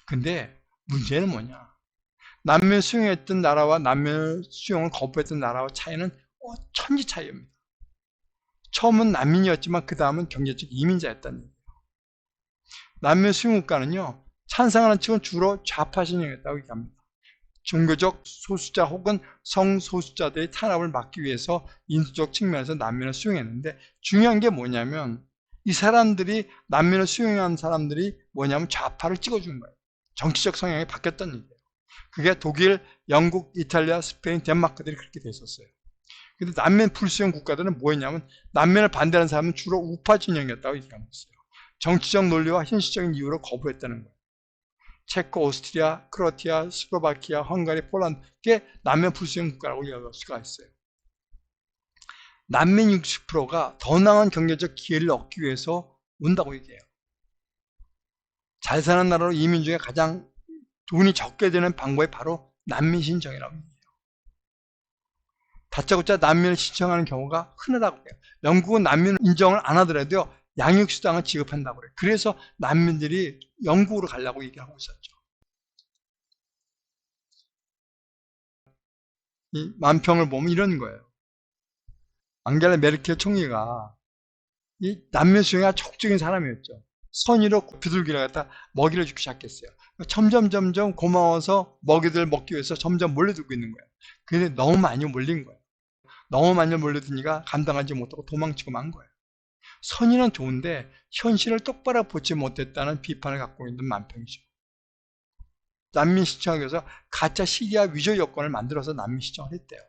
근데 문제는 뭐냐? 난민 수용했던 나라와 난민 수용을 거부했던 나라와 차이는 천지 차이입니다. 처음은 난민이었지만 그 다음은 경제적 이민자였다는 얘기예요. 남면 수용국가는요, 찬성하는 측은 주로 좌파 진영이었다고 얘기합니다. 종교적 소수자 혹은 성소수자들의 탄압을 막기 위해서 인도적 측면에서 난민을 수용했는데, 중요한 게 뭐냐면 이 사람들이 난민을 수용한 사람들이 뭐냐면 좌파를 찍어준 거예요. 정치적 성향이 바뀌었다는 얘기예요. 그게 독일, 영국, 이탈리아, 스페인, 덴마크들이 그렇게 됐었어요. 근데 난민 불수용 국가들은 뭐였냐면 난민을 반대하는 사람은 주로 우파 진영이었다고 얘기하고 있어요. 정치적 논리와 현실적인 이유로 거부했다는 거예요. 체코, 오스트리아, 크로아티아, 슬로바키아, 헝가리, 폴란드, 게 난민 불수용 국가라고 이야기할 수가 있어요. 난민 60%가 더 나은 경제적 기회를 얻기 위해서 온다고 얘기해요. 잘 사는 나라로 이민 중에 가장 돈이 적게 되는 방법이 바로 난민 신청이라고 얘기해요. 다짜고짜 난민을 신청하는 경우가 흔하다고 해요. 영국은 난민 인정을 안 하더라도요, 양육수당을 지급한다고 그래요. 그래서 난민들이 영국으로 가려고 얘기하고 있었죠. 이 만평을 보면 이런 거예요. 앙겔라 메르켈 총리가 이 난민 수용이 적극적인 사람이었죠. 선의로 비둘기를 갖다 먹이를 주기 시작했어요. 점점 고마워서 먹이들 먹기 위해서 점점 몰려들고 있는 거예요. 근데 너무 많이 몰린 거예요. 너무 많이 몰려드니까 감당하지 못하고 도망치고 만 거예요. 선의는 좋은데 현실을 똑바로 보지 못했다는 비판을 갖고 있는 만평이죠. 난민 신청하기 위해서 가짜 시리아 위조 여권을 만들어서 난민 신청을 했대요.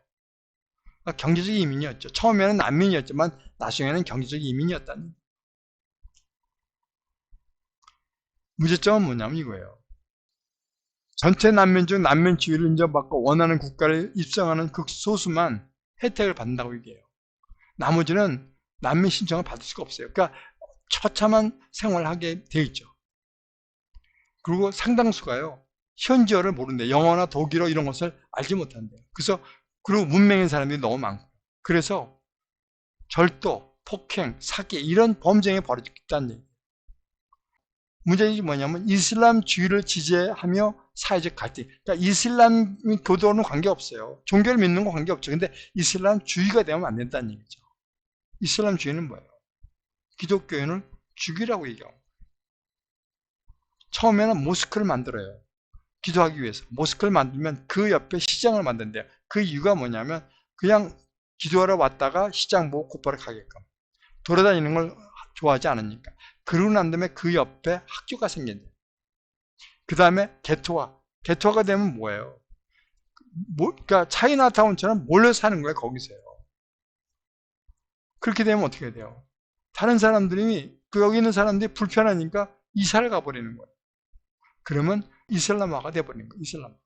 그러니까 경제적 이민이었죠. 처음에는 난민이었지만 나중에는 경제적 이민이었다는. 문제점은 뭐냐면 이거예요. 전체 난민 중 난민 지위를 인정받고 원하는 국가를 입성하는 극소수만 혜택을 받는다고 얘기해요. 나머지는 난민 신청을 받을 수가 없어요. 그러니까 처참한 생활을 하게 돼 있죠. 그리고 상당수가요, 현지어를 모른대요. 영어나 독일어 이런 것을 알지 못한대요. 그리고 문맹인 사람들이 너무 많고, 그래서 절도, 폭행, 사기 이런 범죄가 벌어졌다는 얘기예요. 문제는 뭐냐면 이슬람주의를 지지하며 사회적 갈등. 그러니까 이슬람 교도는 관계없어요. 종교를 믿는 건 관계없죠. 근데 이슬람주의가 되면 안 된다는 얘기죠. 이슬람주의는 뭐예요? 기독교인을 죽이라고 얘기하고, 처음에는 모스크를 만들어요. 기도하기 위해서. 모스크를 만들면 그 옆에 시장을 만든대요. 그 이유가 뭐냐면 그냥 기도하러 왔다가 시장 보고 곧바로 가게끔. 돌아다니는 걸 좋아하지 않으니까. 그러고 난 다음에 그 옆에 학교가 생긴대요. 그 다음에 개토화가 되면 뭐예요? 그러니까 차이나타운처럼 몰려 사는 거예요, 거기서요. 그렇게 되면 어떻게 돼요? 다른 사람들이, 여기 있는 사람들이 불편하니까 이사를 가버리는 거예요. 그러면 이슬람화가 돼버리는 거예요, 이슬람.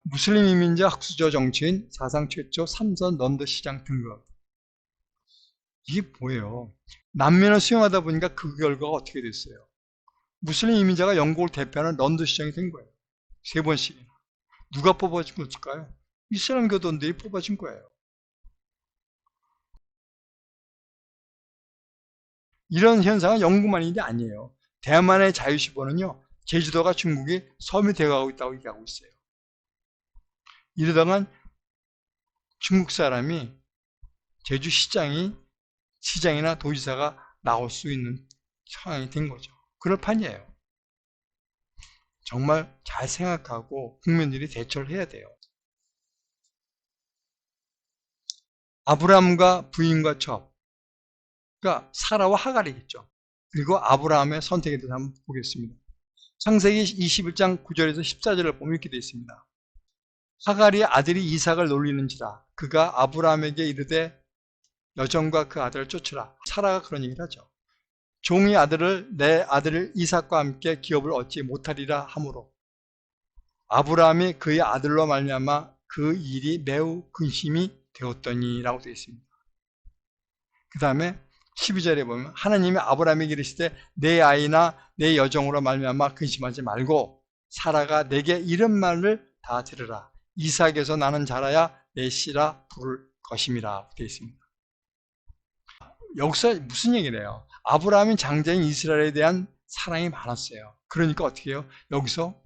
무슬림 이민자 학수저 정치인 사상 최초 삼선 런던 시장 등극. 이게 뭐예요? 난민을 수용하다 보니까 그 결과가 어떻게 됐어요? 무슬림 이민자가 영국을 대표하는 런던 시장이 된 거예요. 3번씩이나. 누가 뽑아준 걸까요? 이슬람 교도들이 뽑아준 거예요. 이런 현상은 영국만 있는 게 아니에요. 대만의 자유시보는요, 제주도가 중국이 섬이 되어가고 있다고 얘기하고 있어요. 이러다간 중국 사람이 제주 시장이나 도지사가 나올 수 있는 상황이 된 거죠. 그럴 판이에요. 정말 잘 생각하고 국민들이 대처를 해야 돼요. 아브라함과 부인과 첩, 그러니까 사라와 하갈이겠죠. 그리고 아브라함의 선택에 대해서 한번 보겠습니다. 창세기 21장 9절에서 14절을 보면 이렇게 되어 있습니다. 하갈이 아들이 이삭을 놀리는지라 그가 아브라함에게 이르되 여종과 그 아들을 쫓으라. 사라가 그런 얘기를 하죠. 종이 내 아들 이삭과 함께 기업을 얻지 못하리라 하므로 아브라함이 그의 아들로 말미암아 그 일이 매우 근심이 되었더니라고 되어 있습니다. 그 다음에 12절에 보면 하나님이 아브라함에게 이르시되 내 아이나 내 여종으로 말미암아 근심하지 말고 사라가 내게 이런 말을 다 들으라. 이삭에서 나는 자라야 내 씨라 부를 것임이라 되어 있습니다. 여기서 무슨 얘기를 해요? 아브라함이 장자인 이스라엘에 대한 사랑이 많았어요. 그러니까 어떻게 해요? 여기서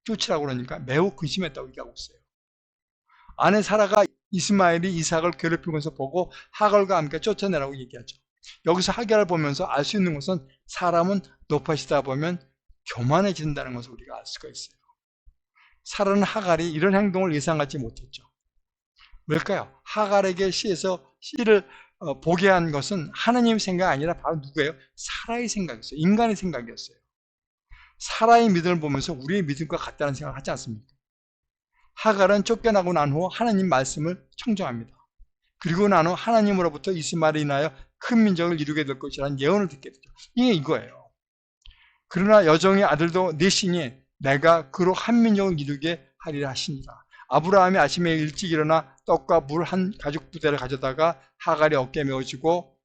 쫓으라고 그러니까 매우 근심했다고 얘기하고 있어요. 아내 사라가 이스마엘이 이삭을 괴롭히면서 보고 하갈과 함께 쫓아내라고 얘기하죠. 여기서 하갈을 보면서 알 수 있는 것은 사람은 높아지다 보면 교만해진다는 것을 우리가 알 수가 있어요. 사라는 하갈이 이런 행동을 예상하지 못했죠. 왜일까요? 하갈에게 씨를 보게 한 것은 하나님 생각이 아니라 바로 누구예요? 사라의 생각이었어요. 인간의 생각이었어요. 사라의 믿음을 보면서 우리의 믿음과 같다는 생각을 하지 않습니까? 하갈은 쫓겨나고 난 후 하나님 말씀을 청정합니다. 그리고 난 후 하나님으로부터 이스마엘을 인하여 큰 민족을 이루게 될 것이라는 예언을 듣게 되죠. 이게 이거예요. 그러나 여종의 아들도 넷이니 내가 그로 한 민족을 이루게 하리라 하시니라. 아브라함이 아침에 일찍 일어나 떡과 물 한 가죽 부대를 가져다가 하갈이 어깨에 메어주고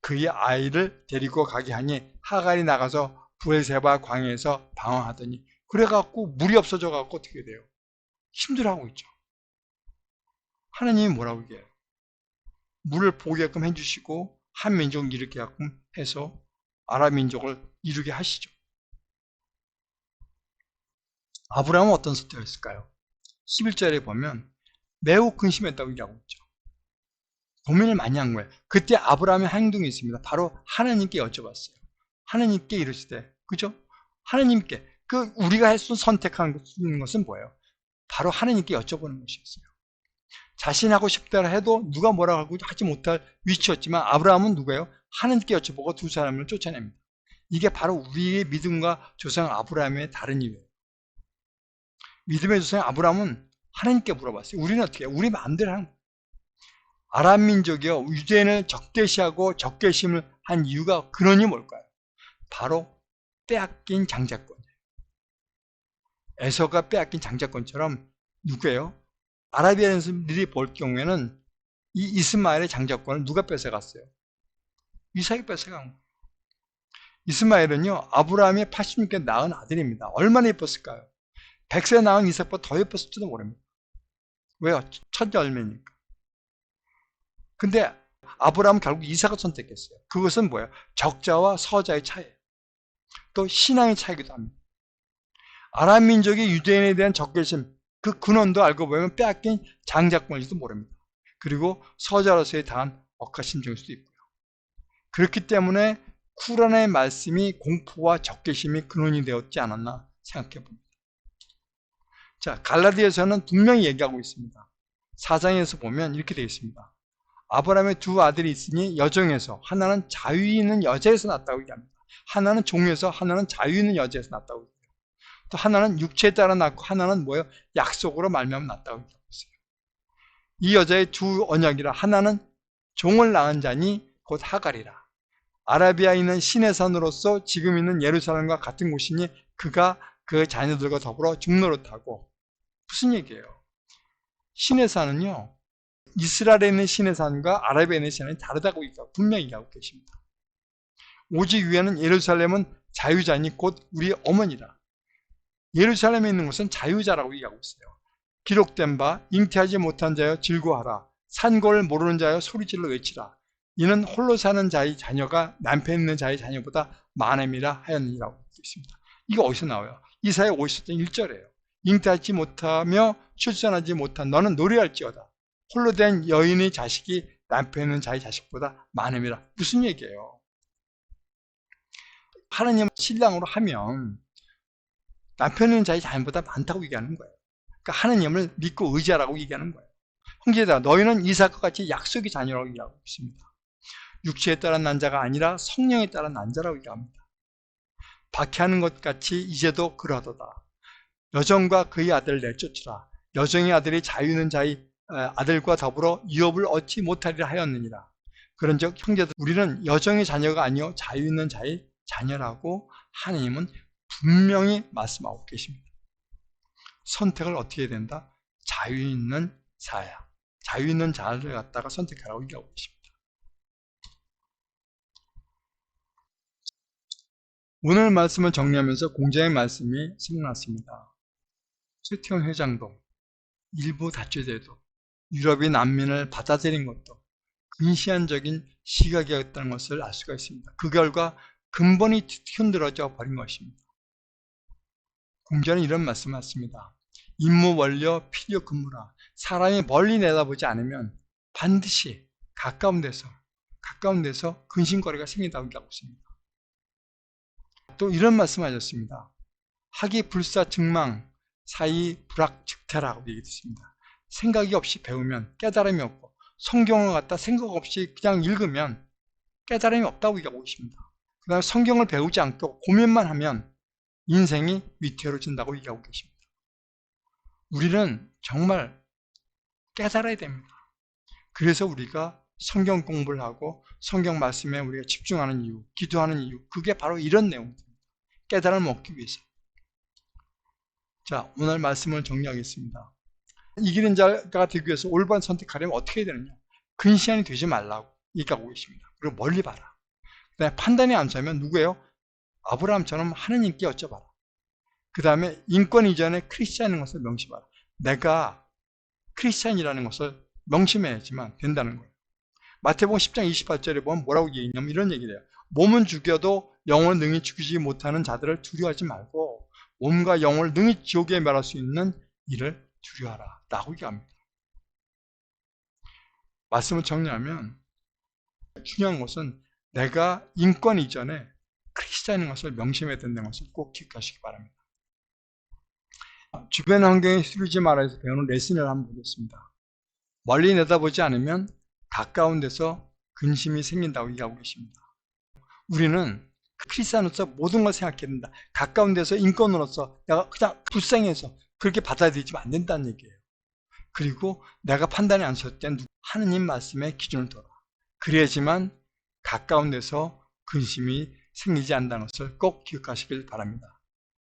그의 아이를 데리고 가게 하니 하갈이 나가서 브엘세바 광야에서 방황하더니 그래갖고 물이 없어져갖고 어떻게 돼요? 힘들어하고 있죠. 하나님이 뭐라고 얘기해요? 물을 보게끔 해주시고 한 민족을 이루게끔 해서 아랍 민족을 이루게 하시죠. 아브라함은 어떤 선택을 했을까요? 11절에 보면 매우 근심했다고 얘기하고 있죠. 고민을 많이 한 거예요. 그때 아브라함의 행동이 있습니다. 바로 하나님께 여쭤봤어요. 하나님께 이르시되, 그죠? 하나님께, 우리가 했던 선택한 것은 뭐예요? 바로 하나님께 여쭤보는 것이었어요. 자신하고 싶다 해도 누가 뭐라고 하지 못할 위치였지만 아브라함은 누구예요? 하나님께 여쭤보고 두 사람을 쫓아냅니다. 이게 바로 우리의 믿음과 조상 아브라함의 다른 이유예요. 믿음의 조상 아브라함은 하나님께 물어봤어요. 우리는 어떻게 해요? 우리 마음대로 하는 거예요. 아랍 민족이요, 유대인을 적대시하고 적개심을 한 이유가 근원이 뭘까요? 바로 빼앗긴 장자권이에요. 에서가 빼앗긴 장자권처럼 누구예요? 아라비아인들이 볼 경우에는 이 이스마엘의 장자권을 누가 뺏어갔어요? 이삭이 뺏어간 거예요. 이스마엘은요, 아브라함이 86개 낳은 아들입니다. 얼마나 예뻤을까요? 100세 낳은 이삭보다 더 예뻤을지도 모릅니다. 왜요? 첫 열매니까. 근데 아브라함은 결국 이삭을 선택했어요. 그것은 뭐예요? 적자와 서자의 차이예요. 또 신앙의 차이기도 합니다. 아랍 민족이 유대인에 대한 적개심, 그 근원도 알고 보면 빼앗긴 장자권일지도 모릅니다. 그리고 서자로서의 당한 억하심정일 수도 있고요. 그렇기 때문에 쿠란의 말씀이 공포와 적개심이 근원이 되었지 않았나 생각해 봅니다. 자, 갈라디아서는 분명히 얘기하고 있습니다. 4장에서 보면 이렇게 되어 있습니다. 아브라함의 두 아들이 있으니 여종에서, 하나는 자유 있는 여자에서 낳았다고 얘기합니다. 하나는 종에서, 하나는 자유 있는 여자에서 낳았다고 얘기해요. 또 하나는 육체에 따라 낳고 하나는 뭐예요? 약속으로 말미암아 낳았다고 얘기하고 있어요. 이 여자의 두 언약이라, 하나는 종을 낳은 자니 곧 하갈이라. 아라비아에 있는 시내산으로서 지금 있는 예루살렘과 같은 곳이니 그가 그 자녀들과 더불어 중노릇하고. 무슨 얘기예요? 시내산은요, 이스라엘에 있는 시내산과 아라비아에 있는 시내산이 다르다고 분명히 얘기하고 계십니다. 오직 위에는 예루살렘은 자유자니 곧 우리 어머니라. 예루살렘에 있는 것은 자유자라고 얘기하고 있어요. 기록된 바 잉태하지 못한 자여 즐거워하라. 산고를 모르는 자여 소리질러 외치라. 이는 홀로 사는 자의 자녀가 남편 있는 자의 자녀보다 많음이라 하였느니라고 있습니다. 이거 어디서 나와요? 이사야 50장 1절이에요. 잉태하지 못하며 출산하지 못한 너는 노래할지어다. 홀로 된 여인의 자식이 남편 있는 자의 자식보다 많음이라. 무슨 얘기예요? 하나님 신랑으로 하면 남편 있는 자의 자녀보다 많다고 얘기하는 거예요. 그러니까 하나님을 믿고 의지하라고 얘기하는 거예요. 형제들아, 너희는 이삭과 같이 약속의 자녀라고 얘기하고 있습니다. 육체에 따른 난 자가 아니라 성령에 따른 난 자라고 얘기합니다. 박해하는 것 같이 이제도 그러하도다. 여종과 그의 아들을 내쫓으라. 여종의 아들이 자유 있는 자의 아들과 더불어 유업을 얻지 못하리라 하였느니라. 그런즉 형제들, 우리는 여종의 자녀가 아니요 자유 있는 자의 자녀라고 하나님은 분명히 말씀하고 계십니다. 선택을 어떻게 해야 된다? 자유 있는 자야. 자유 있는 자를 갖다가 선택하라고 얘기하고 계십니다. 오늘 말씀을 정리하면서 공자의 말씀이 생각났습니다. 최태원 회장도 일부 다처제도 유럽의 난민을 받아들인 것도 근시안적인 시각이었다는 것을 알 수가 있습니다. 그 결과 근본이 흔들어져 버린 것입니다. 공자는 이런 말씀을 했습니다. 임무 원려 필요 근무라. 사람이 멀리 내다보지 않으면 반드시 가까운 데서, 가까운 데서 근심거리가 생긴다고 얘기하고 있습니다. 또 이런 말씀하셨습니다. 학이 불사 증망 사이 불학즉태라고 얘기했습니다. 생각이 없이 배우면 깨달음이 없고 성경을 갖다 생각 없이 그냥 읽으면 깨달음이 없다고 얘기하고 있습니다. 그 다음에 성경을 배우지 않고 고민만 하면 인생이 위태로워진다고 얘기하고 계십니다. 우리는 정말 깨달아야 됩니다. 그래서 우리가 성경 공부를 하고 성경 말씀에 우리가 집중하는 이유, 기도하는 이유, 그게 바로 이런 내용입니다. 깨달음을 얻기 위해서. 자, 오늘 말씀을 정리하겠습니다. 이기는 자가 되기 위해서 올바른 선택하려면 어떻게 해야 되느냐? 근시안이 되지 말라고 얘기하고 계십니다. 그리고 멀리 봐라. 그 다음에 판단이 안 서면 누구예요? 아브라함처럼 하느님께 여쭤봐라. 그 다음에 인권 이전에 크리스찬인 것을 명심하라. 내가 크리스찬이라는 것을 명심해야지만 된다는 거예요. 마태복음 10장 28절에 보면 뭐라고 얘기했냐면 이런 얘기를 해요. 몸은 죽여도 영혼을 능히 죽이지 못하는 자들을 두려워하지 말고 몸과 영혼을 능히 지옥에 멸할 수 있는 일을 두려워하라 라고 얘기합니다. 말씀을 정리하면 중요한 것은 내가 인권 이전에 크리스찬인 것을 명심해야 된다는 것을 꼭 기억하시기 바랍니다. 주변 환경에 휘둘리지 말아서 배우는 레슨을 한번 보겠습니다. 멀리 내다보지 않으면 가까운 데서 근심이 생긴다고 얘기하고 계십니다. 우리는 크리스찬으로서 모든 걸 생각해야 된다. 가까운 데서 인권으로서 내가 그냥 불쌍해서 그렇게 받아들이면 안 된다는 얘기예요. 그리고 내가 판단이 안 설 땐 하느님 말씀에 기준을 둬라. 그래야지만 가까운 데서 근심이 생기지 않는다는 것을 꼭 기억하시길 바랍니다.